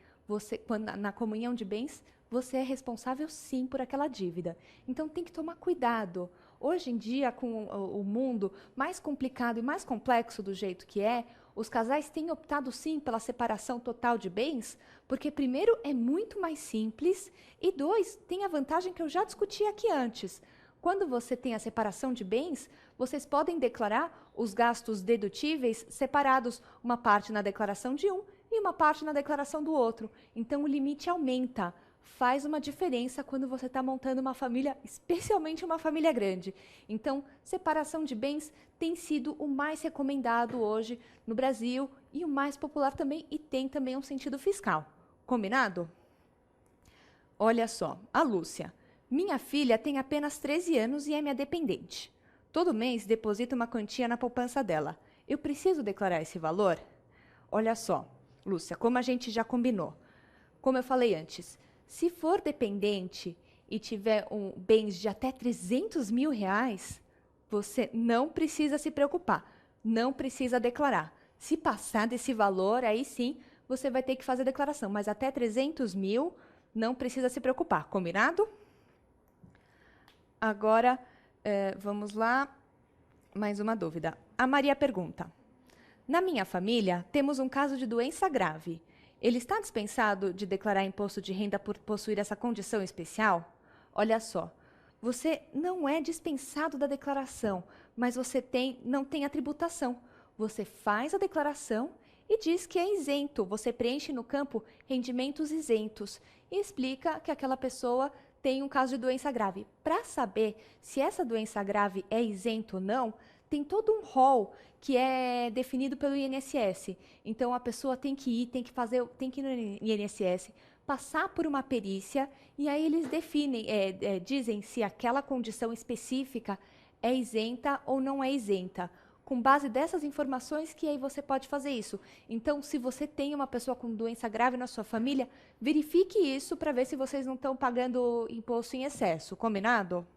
na comunhão de bens, você é responsável sim por aquela dívida. Então tem que tomar cuidado. Hoje em dia, com o mundo mais complicado e mais complexo do jeito que é, os casais têm optado sim pela separação total de bens, porque primeiro é muito mais simples e 2, tem a vantagem que eu já discuti aqui antes. Quando você tem a separação de bens, vocês podem declarar os gastos dedutíveis separados, uma parte na declaração de um e uma parte na declaração do outro. Então, o limite aumenta. Faz uma diferença quando você está montando uma família, especialmente uma família grande. Então, separação de bens tem sido o mais recomendado hoje no Brasil e o mais popular também, e tem também um sentido fiscal. Combinado? Olha só, a Lúcia. Minha filha tem apenas 13 anos e é minha dependente. Todo mês deposita uma quantia na poupança dela. Eu preciso declarar esse valor? Olha só, Lúcia, como a gente já combinou. Como eu falei antes, se for dependente e tiver bens de até 300 mil reais, você não precisa se preocupar, não precisa declarar. Se passar desse valor, aí sim, você vai ter que fazer a declaração, mas até 300 mil, não precisa se preocupar, combinado? Agora, vamos lá, mais uma dúvida. A Maria pergunta. Na minha família, temos um caso de doença grave. Ele está dispensado de declarar imposto de renda por possuir essa condição especial? Olha só, Você não é dispensado da declaração, mas você não tem a tributação. Você faz a declaração e diz que é isento. Você preenche no campo rendimentos isentos e explica que aquela pessoa tem um caso de doença grave. Para saber se essa doença grave é isenta ou não, tem todo um rol que é definido pelo INSS. Então a pessoa tem que ir, tem que ir no INSS, passar por uma perícia e aí eles definem, dizem se aquela condição específica é isenta ou não é isenta. Com base dessas informações que aí você pode fazer isso. Então, se você tem uma pessoa com doença grave na sua família, verifique isso para ver se vocês não estão pagando imposto em excesso. Combinado?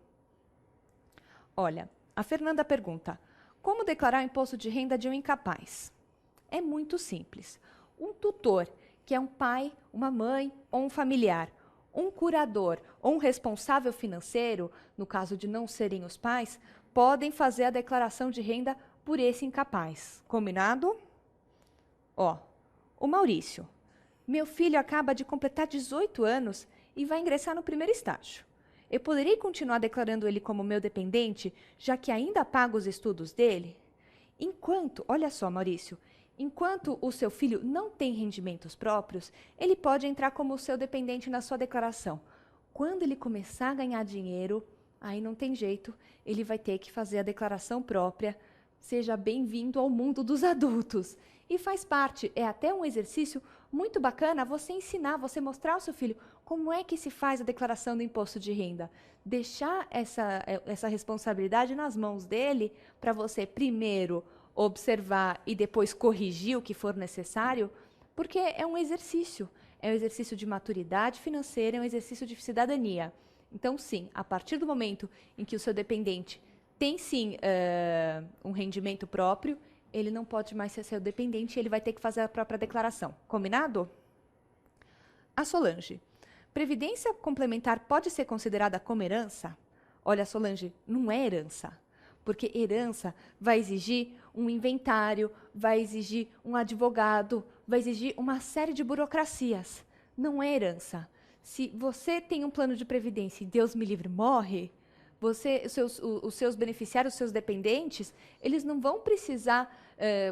Olha, a Fernanda pergunta: como declarar imposto de renda de um incapaz? É muito simples. Um tutor, que é um pai, uma mãe ou um familiar, um curador ou um responsável financeiro, no caso de não serem os pais, podem fazer a declaração de renda por esse incapaz. Combinado? Ó, o Maurício. Meu filho acaba de completar 18 anos e vai ingressar no primeiro estágio. Eu poderei continuar declarando ele como meu dependente, já que ainda pago os estudos dele? Olha só, Maurício, enquanto o seu filho não tem rendimentos próprios, ele pode entrar como seu dependente na sua declaração. Quando ele começar a ganhar dinheiro, aí não tem jeito, ele vai ter que fazer a declaração própria. Seja bem-vindo ao mundo dos adultos. E faz parte, é até um exercício muito bacana você ensinar, você mostrar ao seu filho como é que se faz a declaração do imposto de renda. Deixar essa responsabilidade nas mãos dele para você primeiro observar e depois corrigir o que for necessário, porque é um exercício de maturidade financeira, é um exercício de cidadania. Então, sim, a partir do momento em que o seu dependente tem sim um rendimento próprio, ele não pode mais ser seu dependente, ele vai ter que fazer a própria declaração. Combinado? A Solange. Previdência complementar pode ser considerada como herança? Olha, Solange, não é herança. Porque herança vai exigir um inventário, vai exigir um advogado, vai exigir uma série de burocracias. Não é herança. Se você tem um plano de previdência e Deus me livre morre, os seus beneficiários, os seus dependentes, eles não vão precisar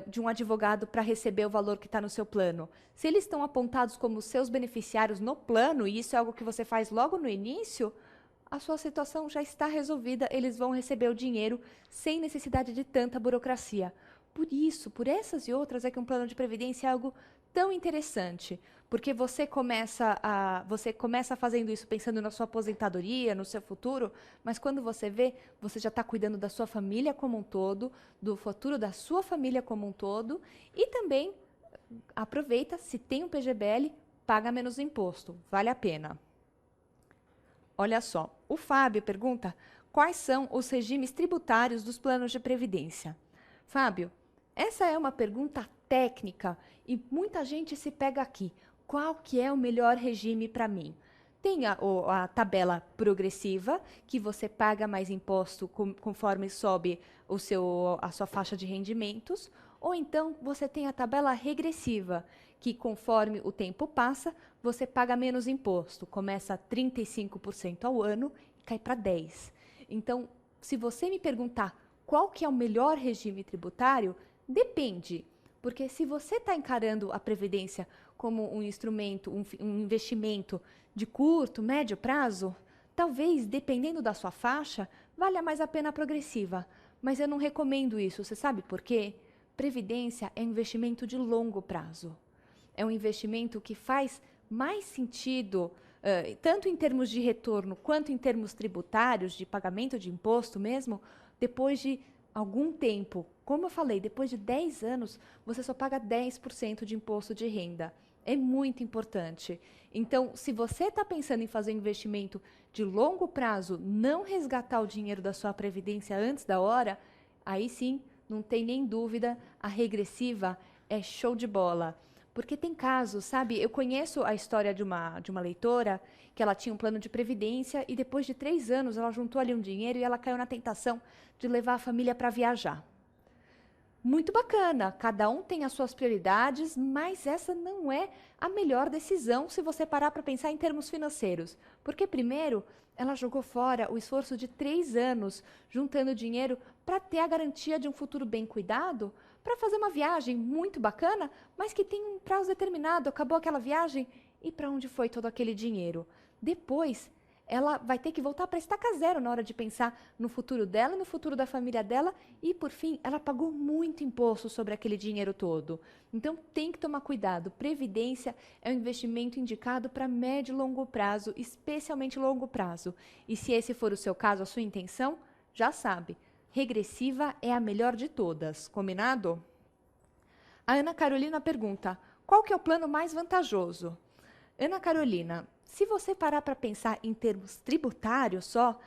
de um advogado para receber o valor que está no seu plano. Se eles estão apontados como seus beneficiários no plano, e isso é algo que você faz logo no início, a sua situação já está resolvida, eles vão receber o dinheiro sem necessidade de tanta burocracia. Por isso, por essas e outras, é que um plano de previdência é algo tão interessante, porque você começa fazendo isso pensando na sua aposentadoria, no seu futuro, mas quando você vê, você já está cuidando da sua família como um todo, do futuro da sua família como um todo, e também aproveita, se tem um PGBL, paga menos imposto, vale a pena. Olha só, o Fábio pergunta quais são os regimes tributários dos planos de previdência. Fábio, essa é uma pergunta técnica e muita gente se pega aqui. Qual que é o melhor regime para mim? Tem a tabela progressiva, que você paga mais imposto conforme sobe a sua faixa de rendimentos, ou então você tem a tabela regressiva, que conforme o tempo passa, você paga menos imposto. Começa a 35% ao ano e cai para 10%. Então, se você me perguntar qual que é o melhor regime tributário, depende. Porque se você está encarando a Previdência como um instrumento, um investimento de curto, médio prazo, talvez, dependendo da sua faixa, valha mais a pena a progressiva. Mas eu não recomendo isso. Você sabe por quê? Previdência é um investimento de longo prazo. É um investimento que faz mais sentido, tanto em termos de retorno, quanto em termos tributários, de pagamento de imposto mesmo, depois de algum tempo. Como eu falei, depois de 10 anos, você só paga 10% de imposto de renda. É muito importante. Então, se você está pensando em fazer um investimento de longo prazo, não resgatar o dinheiro da sua previdência antes da hora, aí sim, não tem nem dúvida, a regressiva é show de bola. Porque tem casos, sabe? Eu conheço a história de uma leitora que ela tinha um plano de previdência e depois de 3 anos ela juntou ali um dinheiro e ela caiu na tentação de levar a família para viajar. Muito bacana, cada um tem as suas prioridades, mas essa não é a melhor decisão se você parar para pensar em termos financeiros. Porque, primeiro, ela jogou fora o esforço de 3 anos juntando dinheiro para ter a garantia de um futuro bem cuidado, para fazer uma viagem muito bacana, mas que tem um prazo determinado. Acabou aquela viagem e para onde foi todo aquele dinheiro? Depois, ela vai ter que voltar para estaca zero na hora de pensar no futuro dela e no futuro da família dela. E, por fim, ela pagou muito imposto sobre aquele dinheiro todo. Então, tem que tomar cuidado. Previdência é um investimento indicado para médio e longo prazo, especialmente longo prazo. E se esse for o seu caso, a sua intenção, já sabe, regressiva é a melhor de todas. Combinado? A Ana Carolina pergunta, qual que é o plano mais vantajoso? Ana Carolina, se você parar para pensar em termos tributários só,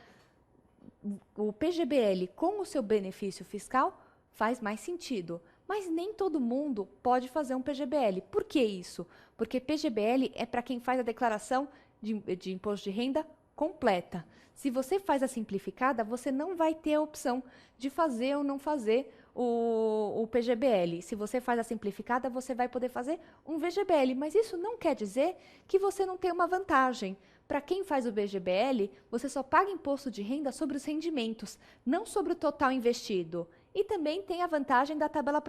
o PGBL com o seu benefício fiscal faz mais sentido. Mas nem todo mundo pode fazer um PGBL. Por que isso? Porque PGBL é para quem faz a declaração de imposto de renda completa. Se você faz a simplificada, você não vai ter a opção de fazer ou não fazer o PGBL. Se você faz a simplificada, você vai poder fazer um VGBL. Mas isso não quer dizer que você não tem uma vantagem. Para quem faz o VGBL, você só paga imposto de renda sobre os rendimentos, não sobre o total investido. E também tem a vantagem da tabela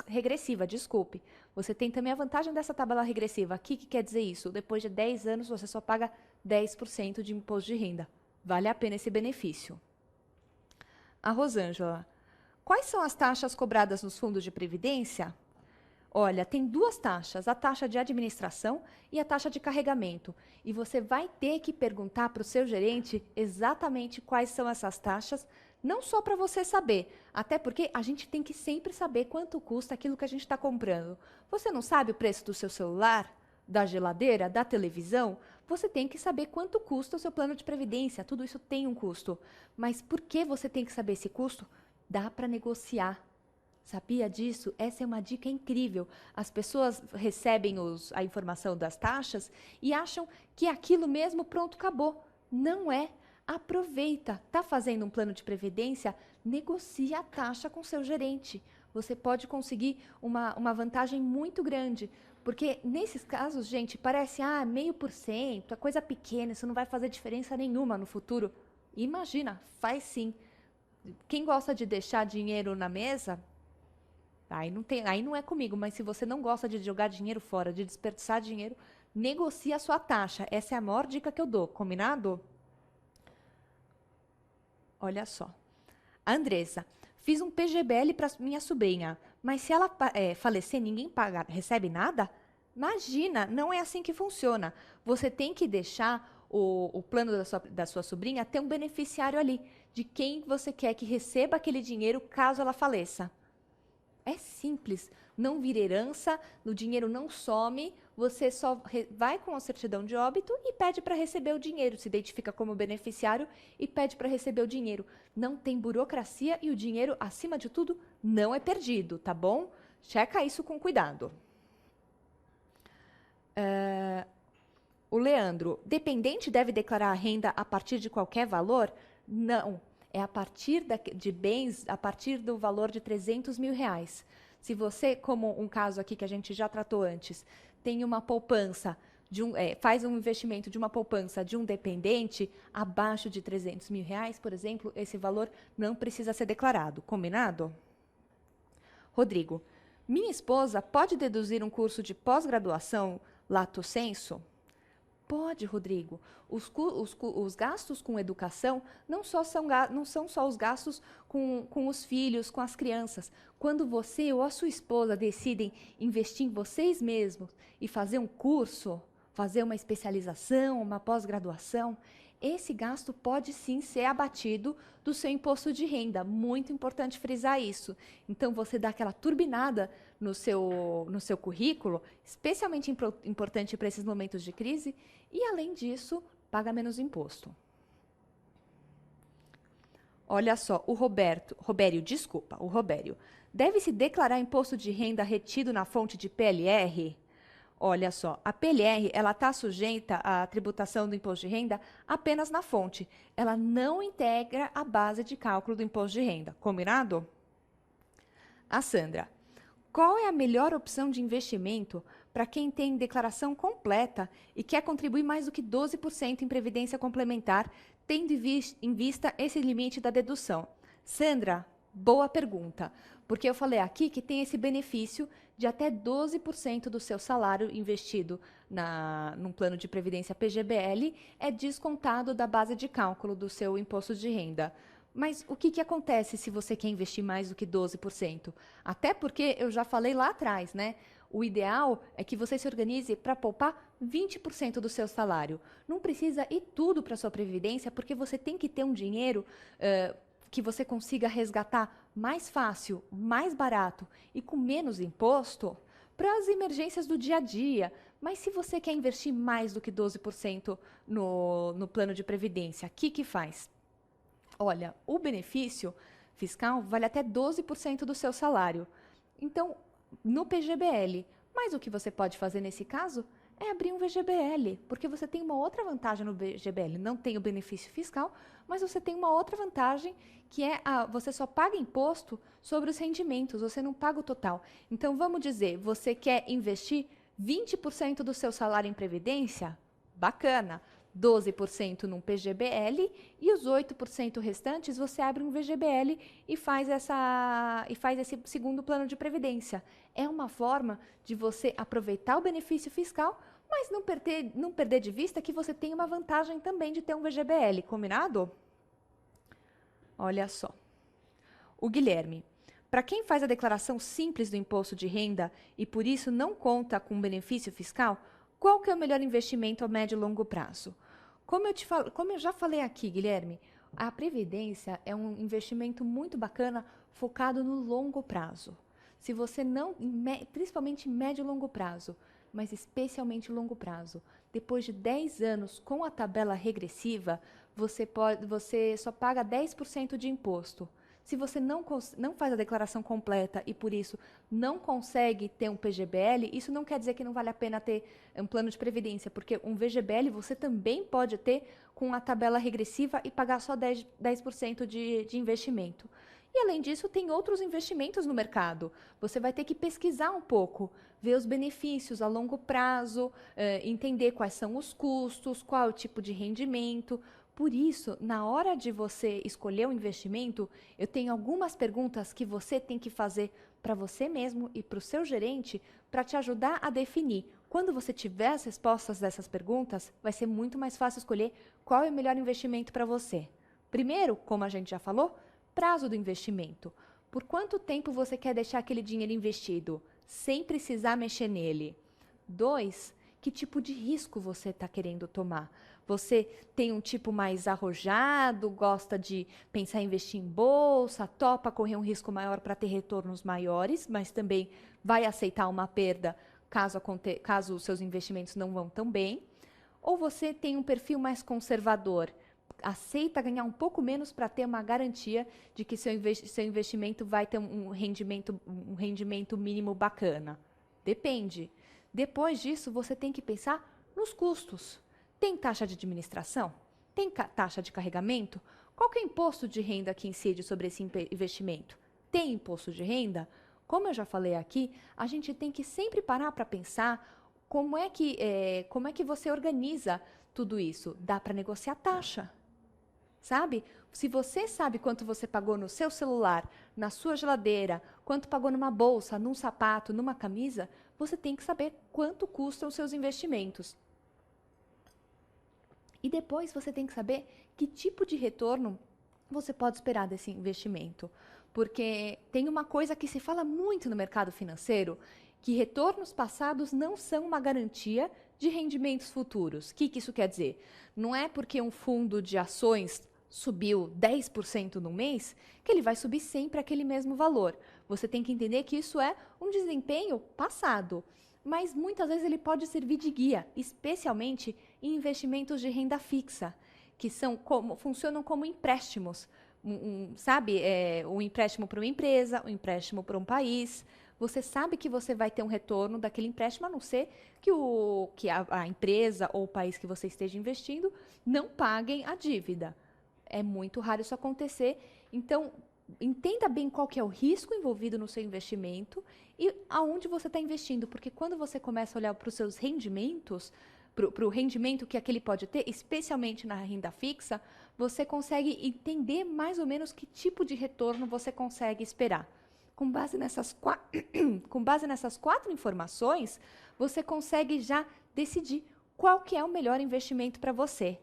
regressiva, desculpe. Você tem também a vantagem dessa tabela regressiva. O que quer dizer isso? Depois de 10 anos, você só paga 10% de imposto de renda. Vale a pena esse benefício. A Rosângela. Quais são as taxas cobradas nos fundos de previdência? Olha, tem duas taxas, a taxa de administração e a taxa de carregamento. E você vai ter que perguntar para o seu gerente exatamente quais são essas taxas, não só para você saber, até porque a gente tem que sempre saber quanto custa aquilo que a gente está comprando. Você não sabe o preço do seu celular, da geladeira, da televisão? Você tem que saber quanto custa o seu plano de previdência, tudo isso tem um custo. Mas por que você tem que saber esse custo? Dá para negociar. Sabia disso? Essa é uma dica incrível. As pessoas recebem a informação das taxas e acham que aquilo mesmo, pronto, acabou. Não é. Aproveita. Está fazendo um plano de previdência? Negocie a taxa com seu gerente. Você pode conseguir uma vantagem muito grande. Porque nesses casos, gente, parece 0,5%, é coisa pequena, isso não vai fazer diferença nenhuma no futuro. Imagina, faz sim. Quem gosta de deixar dinheiro na mesa, aí não é comigo, mas se você não gosta de jogar dinheiro fora, de desperdiçar dinheiro, negocie a sua taxa. Essa é a maior dica que eu dou, combinado? Olha só. A Andressa, fiz um PGBL para minha sobrinha, mas se ela falecer, ninguém recebe nada? Imagina, não é assim que funciona. Você tem que deixar o plano da sua sobrinha ter um beneficiário ali, de quem você quer que receba aquele dinheiro caso ela faleça. É simples, não vira herança, o dinheiro não some, você só vai com a certidão de óbito e pede para receber o dinheiro, se identifica como beneficiário e pede para receber o dinheiro. Não tem burocracia e o dinheiro, acima de tudo, não é perdido, tá bom? Checa isso com cuidado. O Leandro, dependente deve declarar a renda a partir de qualquer valor? Não. É a partir de bens, a partir do valor de R$300 mil. Se você, como um caso aqui que a gente já tratou antes, tem uma poupança, faz um investimento de uma poupança de um dependente abaixo de R$300 mil, por exemplo, esse valor não precisa ser declarado. Combinado? Rodrigo, minha esposa pode deduzir um curso de pós-graduação lato sensu? Pode, Rodrigo. Os gastos com educação não são só os gastos com os filhos, com as crianças. Quando você ou a sua esposa decidem investir em vocês mesmos e fazer um curso, fazer uma especialização, uma pós-graduação, esse gasto pode sim ser abatido do seu imposto de renda. Muito importante frisar isso. Então, você dá aquela turbinada no seu currículo, especialmente importante para esses momentos de crise, e, além disso, paga menos imposto. Olha só, o Robério, deve-se declarar imposto de renda retido na fonte de PLR? Olha só, a PLR ela está sujeita à tributação do imposto de renda apenas na fonte. Ela não integra a base de cálculo do imposto de renda. Combinado? A Sandra. Qual é a melhor opção de investimento para quem tem declaração completa e quer contribuir mais do que 12% em previdência complementar, tendo em vista esse limite da dedução? Sandra, boa pergunta, porque eu falei aqui que tem esse benefício de até 12% do seu salário investido num plano de previdência PGBL é descontado da base de cálculo do seu imposto de renda. Mas o que acontece se você quer investir mais do que 12%? Até porque eu já falei lá atrás, né? O ideal é que você se organize para poupar 20% do seu salário. Não precisa ir tudo para sua previdência, porque você tem que ter um dinheiro que você consiga resgatar mais fácil, mais barato e com menos imposto para as emergências do dia a dia. Mas se você quer investir mais do que 12% no plano de previdência, o que faz? Olha, o benefício fiscal vale até 12% do seu salário. Então, no PGBL. Mas o que você pode fazer nesse caso é abrir um VGBL, porque você tem uma outra vantagem no VGBL. Não tem o benefício fiscal, mas você tem uma outra vantagem, que é você só paga imposto sobre os rendimentos, você não paga o total. Então, vamos dizer, você quer investir 20% do seu salário em previdência? Bacana! 12% num PGBL e os 8% restantes você abre um VGBL e faz esse segundo plano de previdência. É uma forma de você aproveitar o benefício fiscal, mas não perder de vista que você tem uma vantagem também de ter um VGBL, combinado? Olha só. O Guilherme. Para quem faz a declaração simples do imposto de renda e por isso não conta com benefício fiscal, qual que é o melhor investimento a médio e longo prazo? Como eu já falei aqui, Guilherme, a Previdência é um investimento muito bacana focado no longo prazo. Se você não, principalmente médio e longo prazo, mas especialmente longo prazo, depois de 10 anos com a tabela regressiva, você só paga 10% de imposto. Se você não faz a declaração completa e, por isso, não consegue ter um PGBL, isso não quer dizer que não vale a pena ter um plano de previdência, porque um VGBL você também pode ter com a tabela regressiva e pagar só 10% de investimento. E, além disso, tem outros investimentos no mercado. Você vai ter que pesquisar um pouco, ver os benefícios a longo prazo, entender quais são os custos, qual é o tipo de rendimento. Por isso, na hora de você escolher um investimento, eu tenho algumas perguntas que você tem que fazer para você mesmo e para o seu gerente para te ajudar a definir. Quando você tiver as respostas dessas perguntas, vai ser muito mais fácil escolher qual é o melhor investimento para você. Primeiro, como a gente já falou, prazo do investimento. Por quanto tempo você quer deixar aquele dinheiro investido, sem precisar mexer nele? 2, que tipo de risco você está querendo tomar? Você tem um tipo mais arrojado, gosta de pensar em investir em bolsa, topa correr um risco maior para ter retornos maiores, mas também vai aceitar uma perda caso os seus investimentos não vão tão bem? Ou você tem um perfil mais conservador, aceita ganhar um pouco menos para ter uma garantia de que seu investimento vai ter um rendimento mínimo bacana? Depende. Depois disso, você tem que pensar nos custos. Tem taxa de administração? Tem taxa de carregamento? Qual que é o imposto de renda que incide sobre esse investimento? Tem imposto de renda? Como eu já falei aqui, a gente tem que sempre parar para pensar como é que você organiza tudo isso. Dá para negociar taxa, sabe? Se você sabe quanto você pagou no seu celular, na sua geladeira, quanto pagou numa bolsa, num sapato, numa camisa, você tem que saber quanto custam os seus investimentos. E depois você tem que saber que tipo de retorno você pode esperar desse investimento. Porque tem uma coisa que se fala muito no mercado financeiro, que retornos passados não são uma garantia de rendimentos futuros. O que isso quer dizer? Não é porque um fundo de ações subiu 10% no mês que ele vai subir sempre aquele mesmo valor. Você tem que entender que isso é um desempenho passado. Mas muitas vezes ele pode servir de guia, especialmente em investimentos de renda fixa, que funcionam como empréstimos, sabe? Um empréstimo para uma empresa, um empréstimo para um país. Você sabe que você vai ter um retorno daquele empréstimo, a não ser que a empresa ou o país que você esteja investindo não paguem a dívida. É muito raro isso acontecer. Então, entenda bem qual que é o risco envolvido no seu investimento e aonde você está investindo, porque quando você começa a olhar para os seus rendimentos, para o rendimento que aquele pode ter, especialmente na renda fixa, você consegue entender mais ou menos que tipo de retorno você consegue esperar. Com base nessas quatro informações, você consegue já decidir qual que é o melhor investimento para você.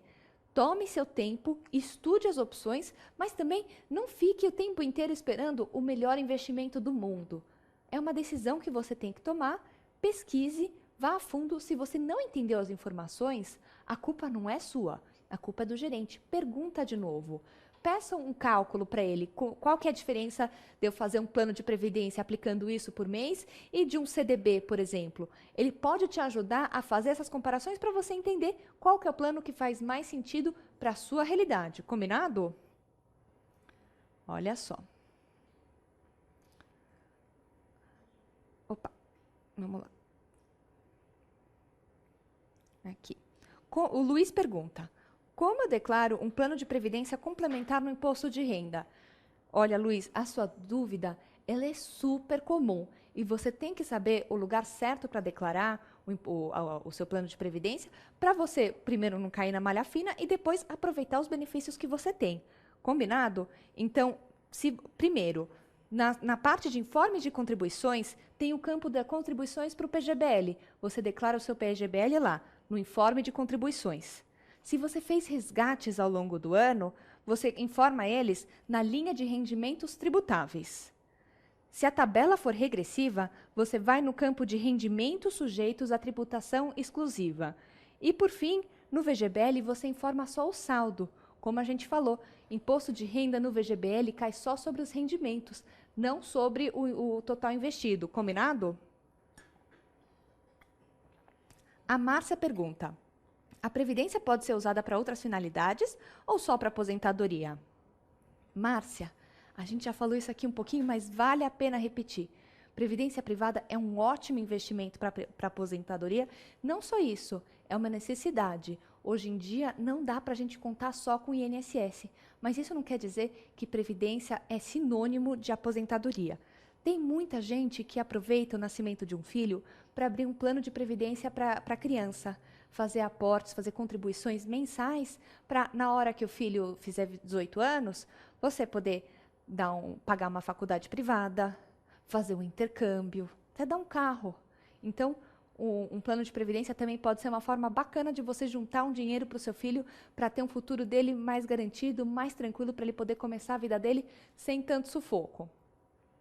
Tome seu tempo, estude as opções, mas também não fique o tempo inteiro esperando o melhor investimento do mundo. É uma decisão que você tem que tomar, pesquise, vá a fundo. Se você não entendeu as informações, a culpa não é sua, a culpa é do gerente. Pergunta de novo. Peça um cálculo para ele, qual que é a diferença de eu fazer um plano de previdência aplicando isso por mês e de um CDB, por exemplo. Ele pode te ajudar a fazer essas comparações para você entender qual que é o plano que faz mais sentido para a sua realidade. Combinado? Olha só. Opa, vamos lá. Aqui. O Luiz pergunta: como eu declaro um plano de previdência complementar no imposto de renda? Olha, Luiz, a sua dúvida, ela é super comum e você tem que saber o lugar certo para declarar o seu plano de previdência para você, primeiro, não cair na malha fina e depois aproveitar os benefícios que você tem. Combinado? Então, primeiro, na parte de informes de contribuições, tem o campo de contribuições para o PGBL. Você declara o seu PGBL lá, no informe de contribuições. Se você fez resgates ao longo do ano, você informa eles na linha de rendimentos tributáveis. Se a tabela for regressiva, você vai no campo de rendimentos sujeitos à tributação exclusiva. E, por fim, no VGBL, você informa só o saldo. Como a gente falou, imposto de renda no VGBL cai só sobre os rendimentos, não sobre o total investido. Combinado? A Márcia pergunta: a previdência pode ser usada para outras finalidades ou só para aposentadoria? Márcia, a gente já falou isso aqui um pouquinho, mas vale a pena repetir. Previdência privada é um ótimo investimento para aposentadoria. Não só isso, é uma necessidade. Hoje em dia, não dá para a gente contar só com o INSS. Mas isso não quer dizer que previdência é sinônimo de aposentadoria. Tem muita gente que aproveita o nascimento de um filho para abrir um plano de previdência para a criança, fazer aportes, fazer contribuições mensais para, na hora que o filho fizer 18 anos, você poder pagar uma faculdade privada, fazer um intercâmbio, até dar um carro. Então, um plano de previdência também pode ser uma forma bacana de você juntar um dinheiro para o seu filho para ter um futuro dele mais garantido, mais tranquilo, para ele poder começar a vida dele sem tanto sufoco.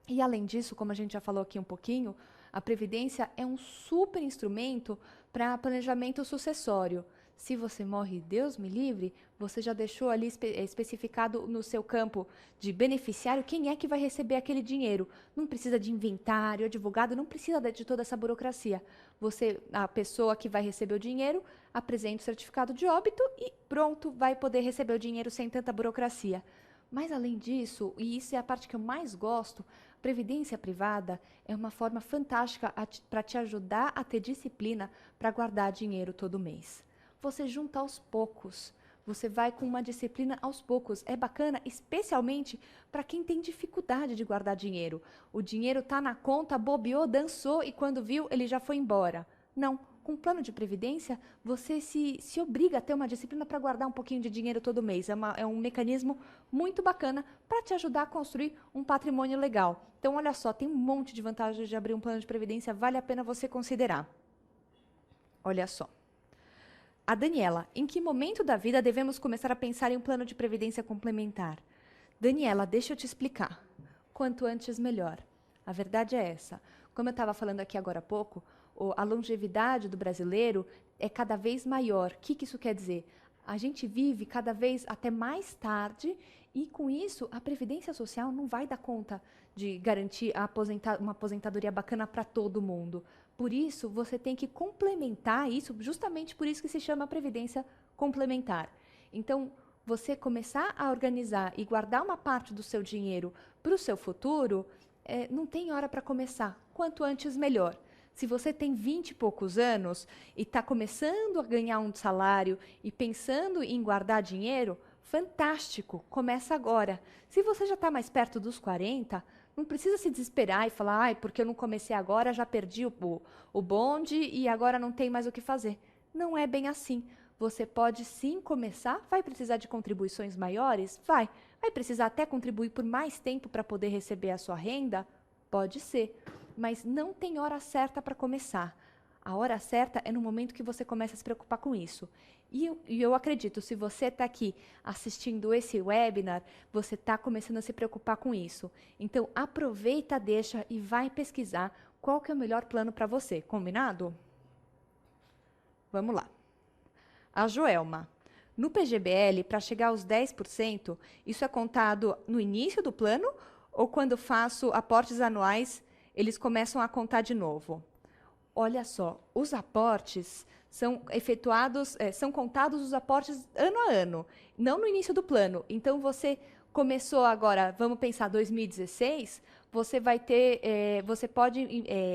E, além disso, como a gente já falou aqui um pouquinho, a previdência é um super instrumento para planejamento sucessório. Se você morre, Deus me livre, você já deixou ali especificado no seu campo de beneficiário quem é que vai receber aquele dinheiro. Não precisa de inventário, advogado, não precisa de toda essa burocracia. A pessoa que vai receber o dinheiro, apresenta o certificado de óbito e pronto, vai poder receber o dinheiro sem tanta burocracia. Mas, além disso, e isso é a parte que eu mais gosto, previdência privada é uma forma fantástica para te ajudar a ter disciplina para guardar dinheiro todo mês. Você junta aos poucos, você vai com uma disciplina aos poucos. É bacana, especialmente para quem tem dificuldade de guardar dinheiro. O dinheiro está na conta, bobeou, dançou e quando viu, ele já foi embora. Não. Com um plano de previdência, você se obriga a ter uma disciplina para guardar um pouquinho de dinheiro todo mês. É um mecanismo muito bacana para te ajudar a construir um patrimônio legal. Então, olha só, tem um monte de vantagens de abrir um plano de previdência, vale a pena você considerar. Olha só. A Daniela, em que momento da vida devemos começar a pensar em um plano de previdência complementar? Daniela, deixa eu te explicar. Quanto antes, melhor. A verdade é essa. Como eu estava falando aqui agora há pouco, a longevidade do brasileiro é cada vez maior. O que isso quer dizer? A gente vive cada vez até mais tarde e, com isso, a Previdência Social não vai dar conta de garantir uma aposentadoria bacana para todo mundo. Por isso, você tem que complementar isso, justamente por isso que se chama Previdência Complementar. Então, você começar a organizar e guardar uma parte do seu dinheiro para o seu futuro, não tem hora para começar. Quanto antes, melhor. Se você tem 20 e poucos anos e está começando a ganhar um salário e pensando em guardar dinheiro, Fantástico, começa agora. Se você já está mais perto dos 40, não precisa se desesperar e falar, ai, porque eu não comecei agora, já perdi o bonde e agora não tem mais o que fazer. Não é bem assim. Você pode sim começar, vai precisar de contribuições maiores? Vai. Vai precisar até contribuir por mais tempo para poder receber a sua renda? Pode ser. Mas não tem hora certa para começar. A hora certa é no momento que você começa a se preocupar com isso. E eu acredito, se você está aqui assistindo esse webinar, você está começando a se preocupar com isso. Então, aproveita, deixa e vai pesquisar qual que é o melhor plano para você. Combinado? Vamos lá. A Joelma. No PGBL, para chegar aos 10%, isso é contado no início do plano ou quando faço aportes anuais, eles começam a contar de novo? Olha só, os aportes são efetuados, são contados os aportes ano a ano, não no início do plano. Então, você começou agora, vamos pensar 2016, você vai ter, você pode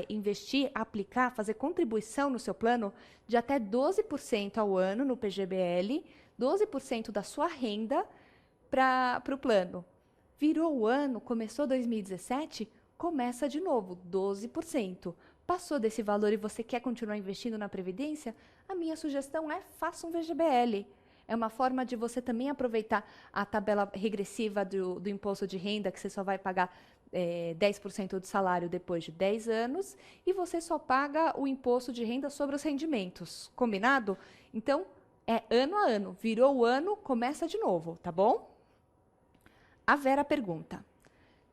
investir, aplicar, fazer contribuição no seu plano de até 12% ao ano no PGBL, 12% da sua renda para o plano. Virou o ano, começou 2017, começa de novo, 12%. Passou desse valor e você quer continuar investindo na Previdência? A minha sugestão é faça um VGBL. É uma forma de você também aproveitar a tabela regressiva do imposto de renda, que você só vai pagar 10% do salário depois de 10 anos, e você só paga o imposto de renda sobre os rendimentos. Combinado? Então, é ano a ano. Virou o ano, começa de novo, tá bom? A Vera pergunta.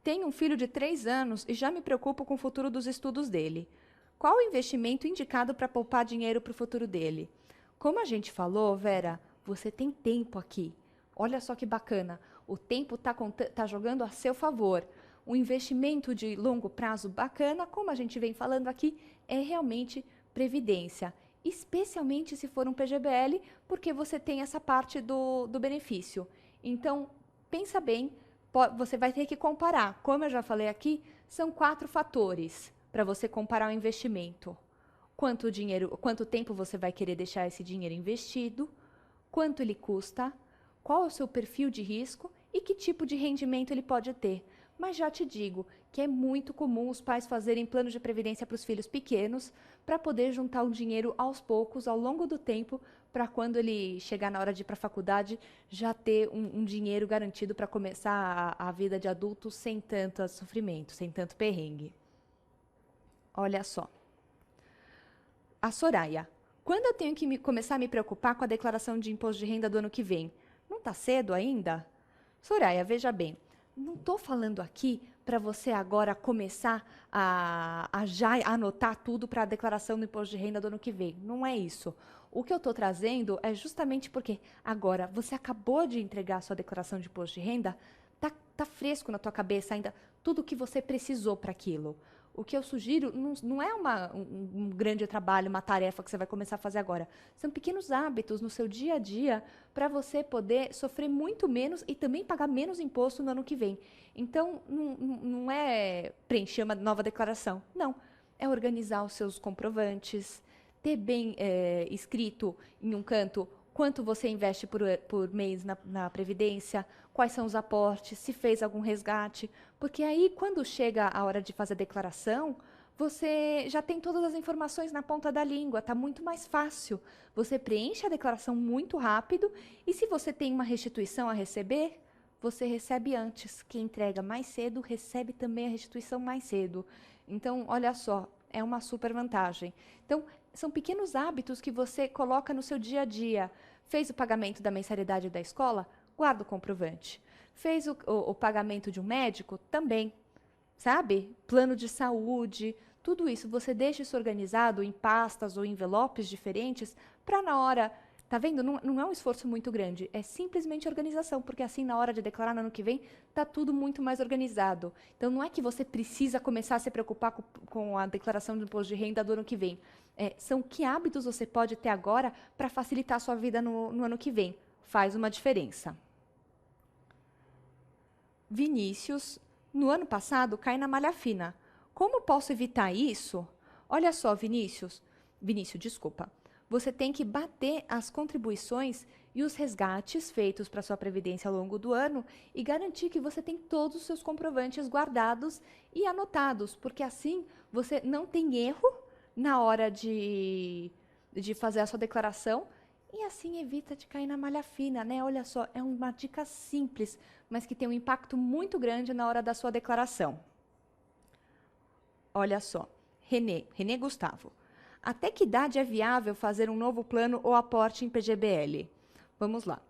Tenho um filho de 3 anos e já me preocupo com o futuro dos estudos dele. Qual o investimento indicado para poupar dinheiro para o futuro dele? Como a gente falou, Vera, você tem tempo aqui. Olha só que bacana. O tempo tá jogando a seu favor. Um investimento de longo prazo bacana, como a gente vem falando aqui, é realmente previdência. Especialmente se for um PGBL, porque você tem essa parte do benefício. Então, pensa bem, você vai ter que comparar. Como eu já falei aqui, são 4 fatores para você comparar o investimento. Quanto tempo você vai querer deixar esse dinheiro investido, quanto ele custa, qual é o seu perfil de risco e que tipo de rendimento ele pode ter. Mas já te digo que é muito comum os pais fazerem planos de previdência para os filhos pequenos para poder juntar o dinheiro aos poucos, ao longo do tempo, para quando ele chegar na hora de ir para a faculdade, já ter um dinheiro garantido para começar a vida de adulto sem tanto sofrimento, sem tanto perrengue. Olha só. A Soraya. Quando eu tenho que começar a me preocupar com a declaração de imposto de renda do ano que vem? Não está cedo ainda? Soraya, veja bem. Não estou falando aqui para você agora começar a já anotar tudo para a declaração do imposto de renda do ano que vem. Não é isso. O que eu estou trazendo é justamente porque agora você acabou de entregar a sua declaração de imposto de renda, tá fresco na tua cabeça ainda tudo o que você precisou para aquilo. O que eu sugiro não é um grande trabalho, uma tarefa que você vai começar a fazer agora. São pequenos hábitos no seu dia a dia para você poder sofrer muito menos e também pagar menos imposto no ano que vem. Então, não é preencher uma nova declaração. Não. É organizar os seus comprovantes, ter bem escrito em um canto quanto você investe por mês na Previdência, quais são os aportes, se fez algum resgate. Porque aí, quando chega a hora de fazer a declaração, você já tem todas as informações na ponta da língua, está muito mais fácil. Você preenche a declaração muito rápido e se você tem uma restituição a receber, você recebe antes. Quem entrega mais cedo, recebe também a restituição mais cedo. Então, olha só, é uma super vantagem. Então, são pequenos hábitos que você coloca no seu dia a dia. Fez o pagamento da mensalidade da escola? Guarda o comprovante. Fez o pagamento de um médico? Também. Sabe? Plano de saúde, tudo isso. Você deixa isso organizado em pastas ou envelopes diferentes para na hora... Tá vendo? Não é um esforço muito grande. É simplesmente organização, porque assim, na hora de declarar no ano que vem, tá tudo muito mais organizado. Então, não é que você precisa começar a se preocupar com a declaração do imposto de renda do ano que vem. São que hábitos você pode ter agora para facilitar a sua vida no ano que vem. Faz uma diferença. Vinícius, no ano passado, cai na malha fina. Como posso evitar isso? Olha só, Vinícius, desculpa. Você tem que bater as contribuições e os resgates feitos para sua previdência ao longo do ano e garantir que você tem todos os seus comprovantes guardados e anotados, porque assim você não tem erro na hora de fazer a sua declaração e assim evita de cair na malha fina, né? Olha só, é uma dica simples, mas que tem um impacto muito grande na hora da sua declaração. Olha só, Renê Gustavo. Até que idade é viável fazer um novo plano ou aporte em PGBL? Vamos lá.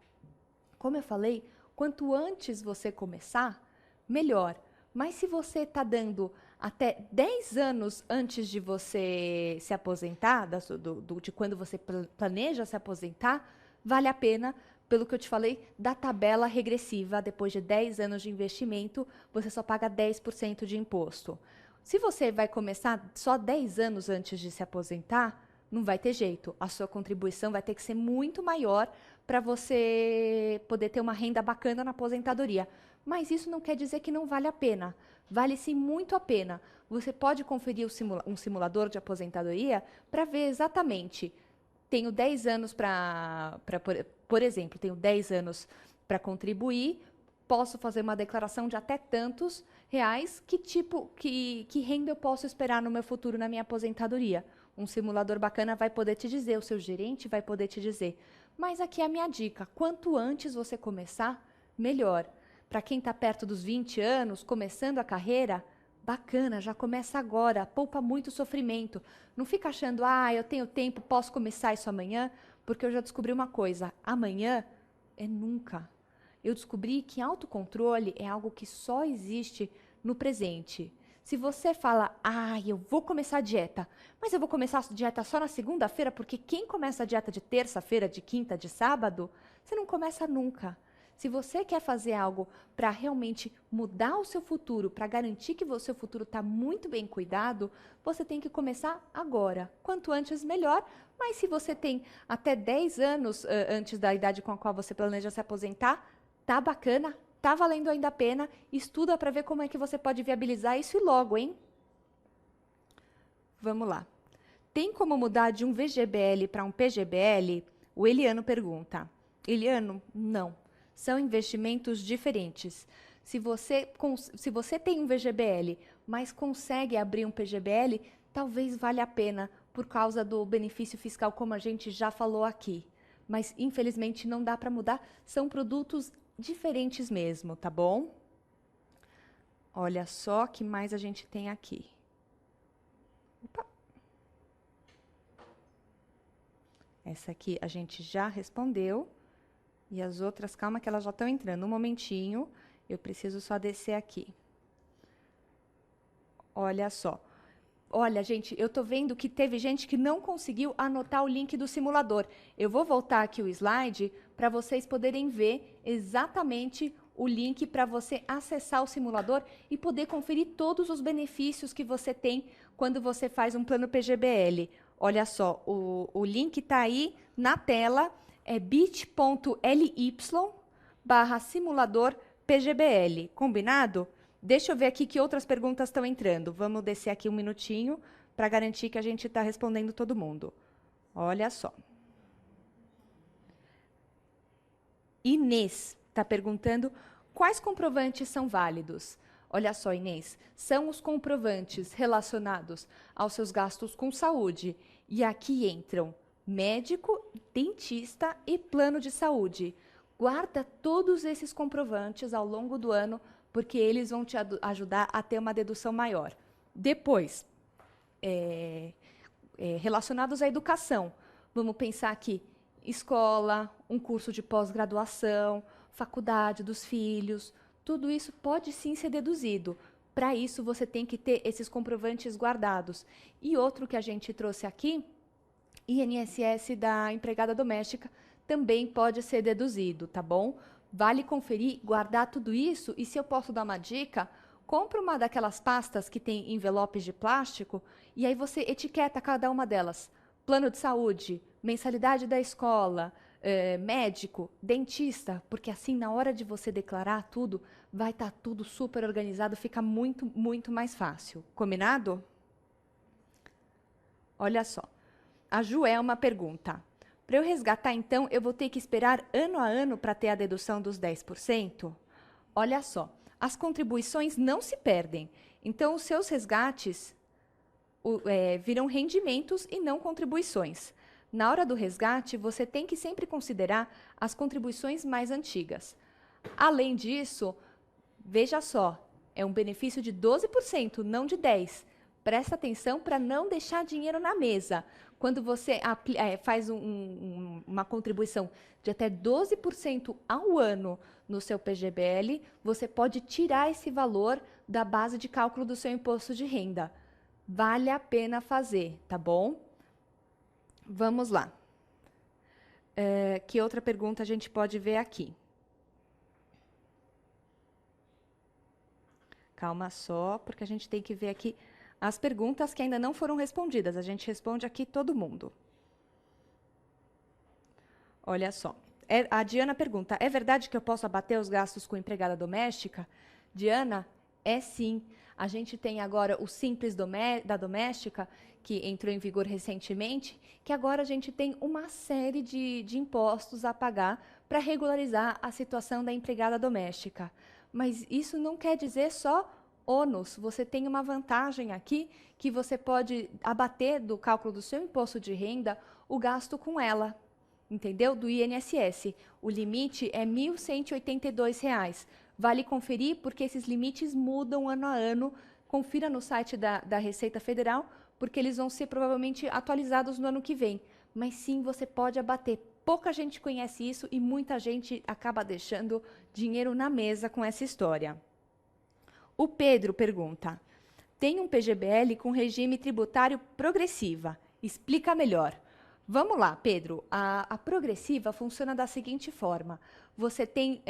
Como eu falei, quanto antes você começar, melhor. Mas se você está dando até 10 anos antes de você se aposentar, de quando você planeja se aposentar, vale a pena, pelo que eu te falei, da tabela regressiva. Depois de 10 anos de investimento, você só paga 10% de imposto. Se você vai começar só 10 anos antes de se aposentar, não vai ter jeito. A sua contribuição vai ter que ser muito maior para você poder ter uma renda bacana na aposentadoria. Mas isso não quer dizer que não vale a pena. Vale sim muito a pena. Você pode conferir um simulador de aposentadoria para ver exatamente. Tenho 10 anos por exemplo, tenho 10 anos para contribuir, posso fazer uma declaração de até tantos reais, que renda eu posso esperar no meu futuro, na minha aposentadoria. Um simulador bacana vai poder te dizer, o seu gerente vai poder te dizer. Mas aqui é a minha dica, quanto antes você começar, melhor. Para quem está perto dos 20 anos, começando a carreira, bacana, já começa agora, poupa muito sofrimento. Não fica achando, eu tenho tempo, posso começar isso amanhã, porque eu já descobri uma coisa, amanhã é nunca. Eu descobri que autocontrole é algo que só existe no presente. Se você fala, eu vou começar a dieta, mas eu vou começar a dieta só na segunda-feira, porque quem começa a dieta de terça-feira, de quinta, de sábado, você não começa nunca. Se você quer fazer algo para realmente mudar o seu futuro, para garantir que o seu futuro está muito bem cuidado, você tem que começar agora. Quanto antes, melhor. Mas se você tem até 10 anos antes da idade com a qual você planeja se aposentar, tá bacana, tá valendo ainda a pena. Estuda para ver como é que você pode viabilizar isso e logo, hein? Vamos lá. Tem como mudar de um VGBL para um PGBL? O Eliano pergunta. Eliano, não. São investimentos diferentes. Se você tem um VGBL, mas consegue abrir um PGBL, talvez valha a pena por causa do benefício fiscal, como a gente já falou aqui. Mas, infelizmente, não dá para mudar. São produtos diferentes mesmo, tá bom? Olha só o que mais a gente tem aqui. Opa. Essa aqui a gente já respondeu. E as outras, calma que elas já estão entrando. Um momentinho, eu preciso só descer aqui. Olha só. Olha, gente, eu tô vendo que teve gente que não conseguiu anotar o link do simulador. Eu vou voltar aqui o slide para vocês poderem ver exatamente o link para você acessar o simulador e poder conferir todos os benefícios que você tem quando você faz um plano PGBL. Olha só, o link está aí na tela. É bit.ly/simulador PGBL. Combinado? Deixa eu ver aqui que outras perguntas estão entrando. Vamos descer aqui um minutinho para garantir que a gente está respondendo todo mundo. Olha só. Inês está perguntando quais comprovantes são válidos. Olha só, Inês, são os comprovantes relacionados aos seus gastos com saúde. E aqui entram médico, dentista e plano de saúde. Guarda todos esses comprovantes ao longo do ano, porque eles vão te ajudar a ter uma dedução maior. Depois, relacionados à educação, vamos pensar aqui, escola, um curso de pós-graduação, faculdade dos filhos, tudo isso pode sim ser deduzido. Para isso, você tem que ter esses comprovantes guardados. E outro que a gente trouxe aqui, INSS da empregada doméstica, também pode ser deduzido, tá bom? Vale conferir, guardar tudo isso, e se eu posso dar uma dica, compra uma daquelas pastas que tem envelopes de plástico, e aí você etiqueta cada uma delas. Plano de saúde, mensalidade da escola, médico, dentista, porque assim, na hora de você declarar tudo, vai estar tudo super organizado, fica muito, muito mais fácil. Combinado? Olha só. A Joelma pergunta, Para eu resgatar, então, eu vou ter que esperar ano a ano para ter a dedução dos 10%? Olha só, as contribuições não se perdem. Então, os seus resgates viram rendimentos e não contribuições. Na hora do resgate, você tem que sempre considerar as contribuições mais antigas. Além disso, veja só, é um benefício de 12%, não de 10%. Presta atenção para não deixar dinheiro na mesa. Quando você faz uma contribuição de até 12% ao ano no seu PGBL, você pode tirar esse valor da base de cálculo do seu imposto de renda. Vale a pena fazer, tá bom? Vamos lá. Que outra pergunta a gente pode ver aqui? Calma só, porque a gente tem que ver aqui as perguntas que ainda não foram respondidas. A gente responde aqui todo mundo. Olha só. A Diana pergunta, é verdade que eu posso abater os gastos com empregada doméstica? Diana, é sim. A gente tem agora o Simples da Doméstica, que entrou em vigor recentemente, que agora a gente tem uma série de impostos a pagar para regularizar a situação da empregada doméstica. Mas isso não quer dizer só ônus. Você tem uma vantagem aqui que você pode abater do cálculo do seu imposto de renda o gasto com ela, entendeu? Do INSS. O limite é R$ 1.182. Vale conferir porque esses limites mudam ano a ano. Confira no site da Receita Federal, porque eles vão ser provavelmente atualizados no ano que vem. Mas sim, você pode abater. Pouca gente conhece isso e muita gente acaba deixando dinheiro na mesa com essa história. O Pedro pergunta, tem um PGBL com regime tributário progressiva. Explica melhor. Vamos lá, Pedro. A progressiva funciona da seguinte forma. Você tem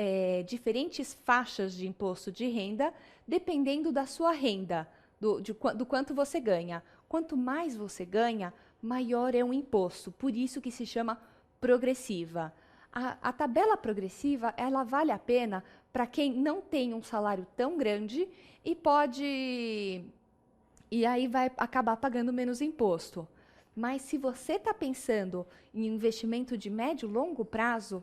diferentes faixas de imposto de renda, dependendo da sua renda, do quanto você ganha. Quanto mais você ganha, maior é o imposto. Por isso que se chama progressiva. A tabela progressiva, ela vale a pena para quem não tem um salário tão grande e aí vai acabar pagando menos imposto. Mas se você está pensando em investimento de médio e longo prazo,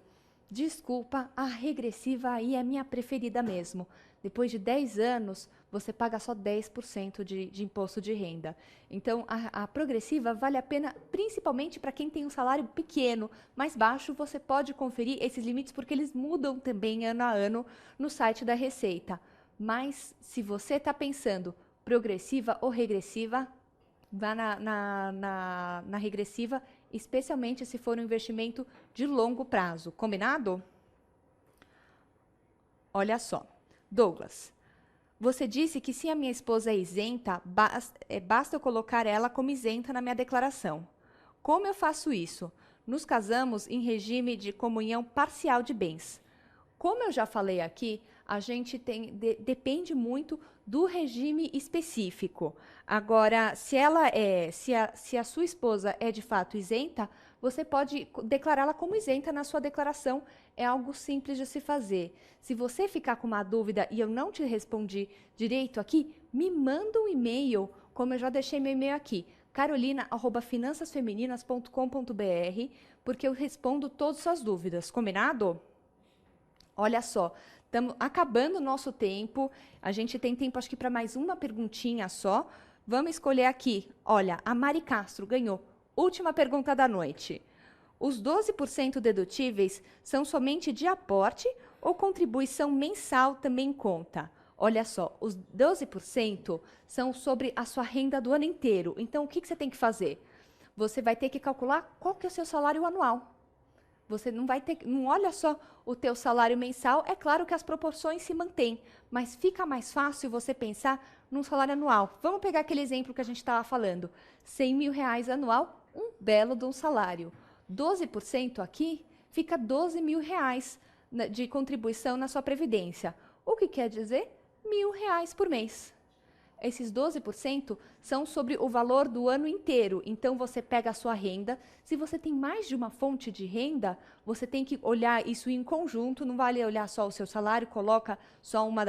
desculpa, a regressiva aí é minha preferida mesmo. Depois de 10 anos, você paga só 10% de imposto de renda. Então, a progressiva vale a pena, principalmente para quem tem um salário pequeno, mais baixo. Você pode conferir esses limites, porque eles mudam também ano a ano no site da Receita. Mas, se você está pensando progressiva ou regressiva, vá na regressiva, especialmente se for um investimento de longo prazo. Combinado? Olha só. Douglas, você disse que se a minha esposa é isenta, basta eu colocar ela como isenta na minha declaração. Como eu faço isso? Nos casamos em regime de comunhão parcial de bens. Como eu já falei aqui, a gente depende muito do regime específico. Agora, se a sua esposa é de fato isenta, você pode declará-la como isenta na sua declaração. É algo simples de se fazer. Se você ficar com uma dúvida e eu não te respondi direito aqui, me manda um e-mail, como eu já deixei meu e-mail aqui, carolina@finançasfemininas.com.br, porque eu respondo todas as suas dúvidas. Combinado? Olha só, estamos acabando o nosso tempo. A gente tem tempo, acho que, para mais uma perguntinha só. Vamos escolher aqui. Olha, a Mari Castro ganhou. Última pergunta da noite. Os 12% dedutíveis são somente de aporte ou contribuição mensal também conta? Olha só, os 12% são sobre a sua renda do ano inteiro. Então, o que você tem que fazer? Você vai ter que calcular qual que é o seu salário anual. Você não vai ter, não olha só o teu salário mensal, é claro que as proporções se mantêm, mas fica mais fácil você pensar num salário anual. Vamos pegar aquele exemplo que a gente estava falando, R$100 mil anual, um belo de um salário. 12% aqui fica R$12 mil de contribuição na sua previdência. O que quer dizer? R$1.000 por mês. esses 12% são sobre o valor do ano inteiro. Então, você pega a sua renda. Se você tem mais de uma fonte de renda, você tem que olhar isso em conjunto. Não vale olhar só o seu salário, coloca só uma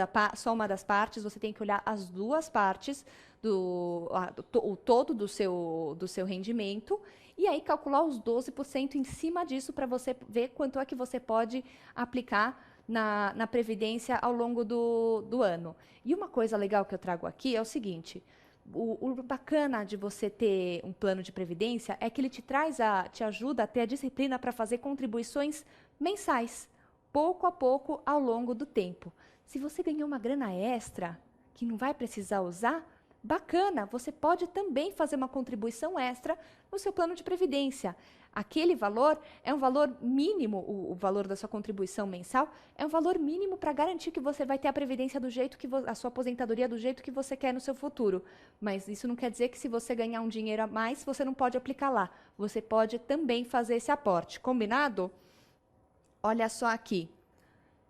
das partes. Você tem que olhar as duas partes, o todo do seu rendimento. E aí, calcular os 12% em cima disso para você ver quanto é que você pode aplicar na Previdência ao longo do ano. E uma coisa legal que eu trago aqui é o seguinte: o bacana de você ter um plano de previdência é que ele te ajuda a ter a disciplina para fazer contribuições mensais, pouco a pouco, ao longo do tempo. Se você ganhou uma grana extra que não vai precisar usar, bacana, você pode também fazer uma contribuição extra no seu plano de previdência. Aquele valor é um valor mínimo, o valor da sua contribuição mensal é um valor mínimo para garantir que você vai ter a previdência do jeito que a sua aposentadoria do jeito que você quer no seu futuro. Mas isso não quer dizer que se você ganhar um dinheiro a mais, você não pode aplicar lá. Você pode também fazer esse aporte. Combinado? Olha só aqui.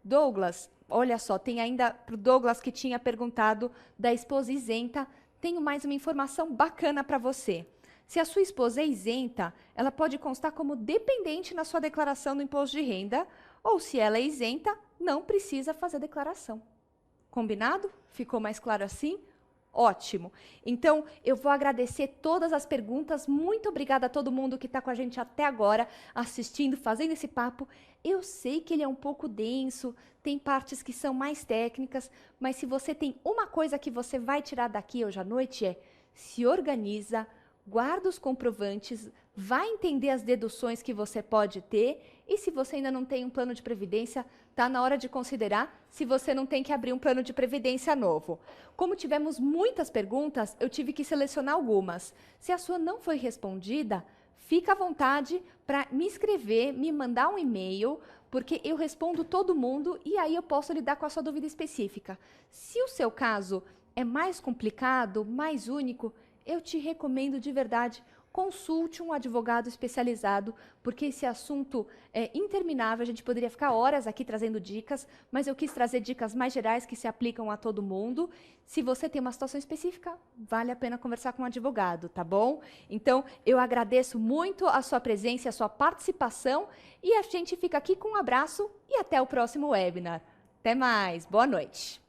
Douglas, olha só, tem ainda para o Douglas que tinha perguntado da esposa isenta, tenho mais uma informação bacana para você. Se a sua esposa é isenta, ela pode constar como dependente na sua declaração do imposto de renda, ou se ela é isenta, não precisa fazer declaração. Combinado? Ficou mais claro assim? Ótimo. Então, eu vou agradecer todas as perguntas. Muito obrigada a todo mundo que está com a gente até agora, assistindo, fazendo esse papo. Eu sei que ele é um pouco denso, tem partes que são mais técnicas, mas se você tem uma coisa que você vai tirar daqui hoje à noite é: se organiza, guarda os comprovantes, vai entender as deduções que você pode ter e se você ainda não tem um plano de previdência, está na hora de considerar se você não tem que abrir um plano de previdência novo. Como tivemos muitas perguntas, eu tive que selecionar algumas. Se a sua não foi respondida, fica à vontade para me escrever, me mandar um e-mail, porque eu respondo todo mundo e aí eu posso lidar com a sua dúvida específica. Se o seu caso é mais complicado, mais único, eu te recomendo de verdade, consulte um advogado especializado, porque esse assunto é interminável, a gente poderia ficar horas aqui trazendo dicas, mas eu quis trazer dicas mais gerais que se aplicam a todo mundo. Se você tem uma situação específica, vale a pena conversar com um advogado, tá bom? Então, eu agradeço muito a sua presença, a sua participação, e a gente fica aqui com um abraço e até o próximo webinar. Até mais, boa noite!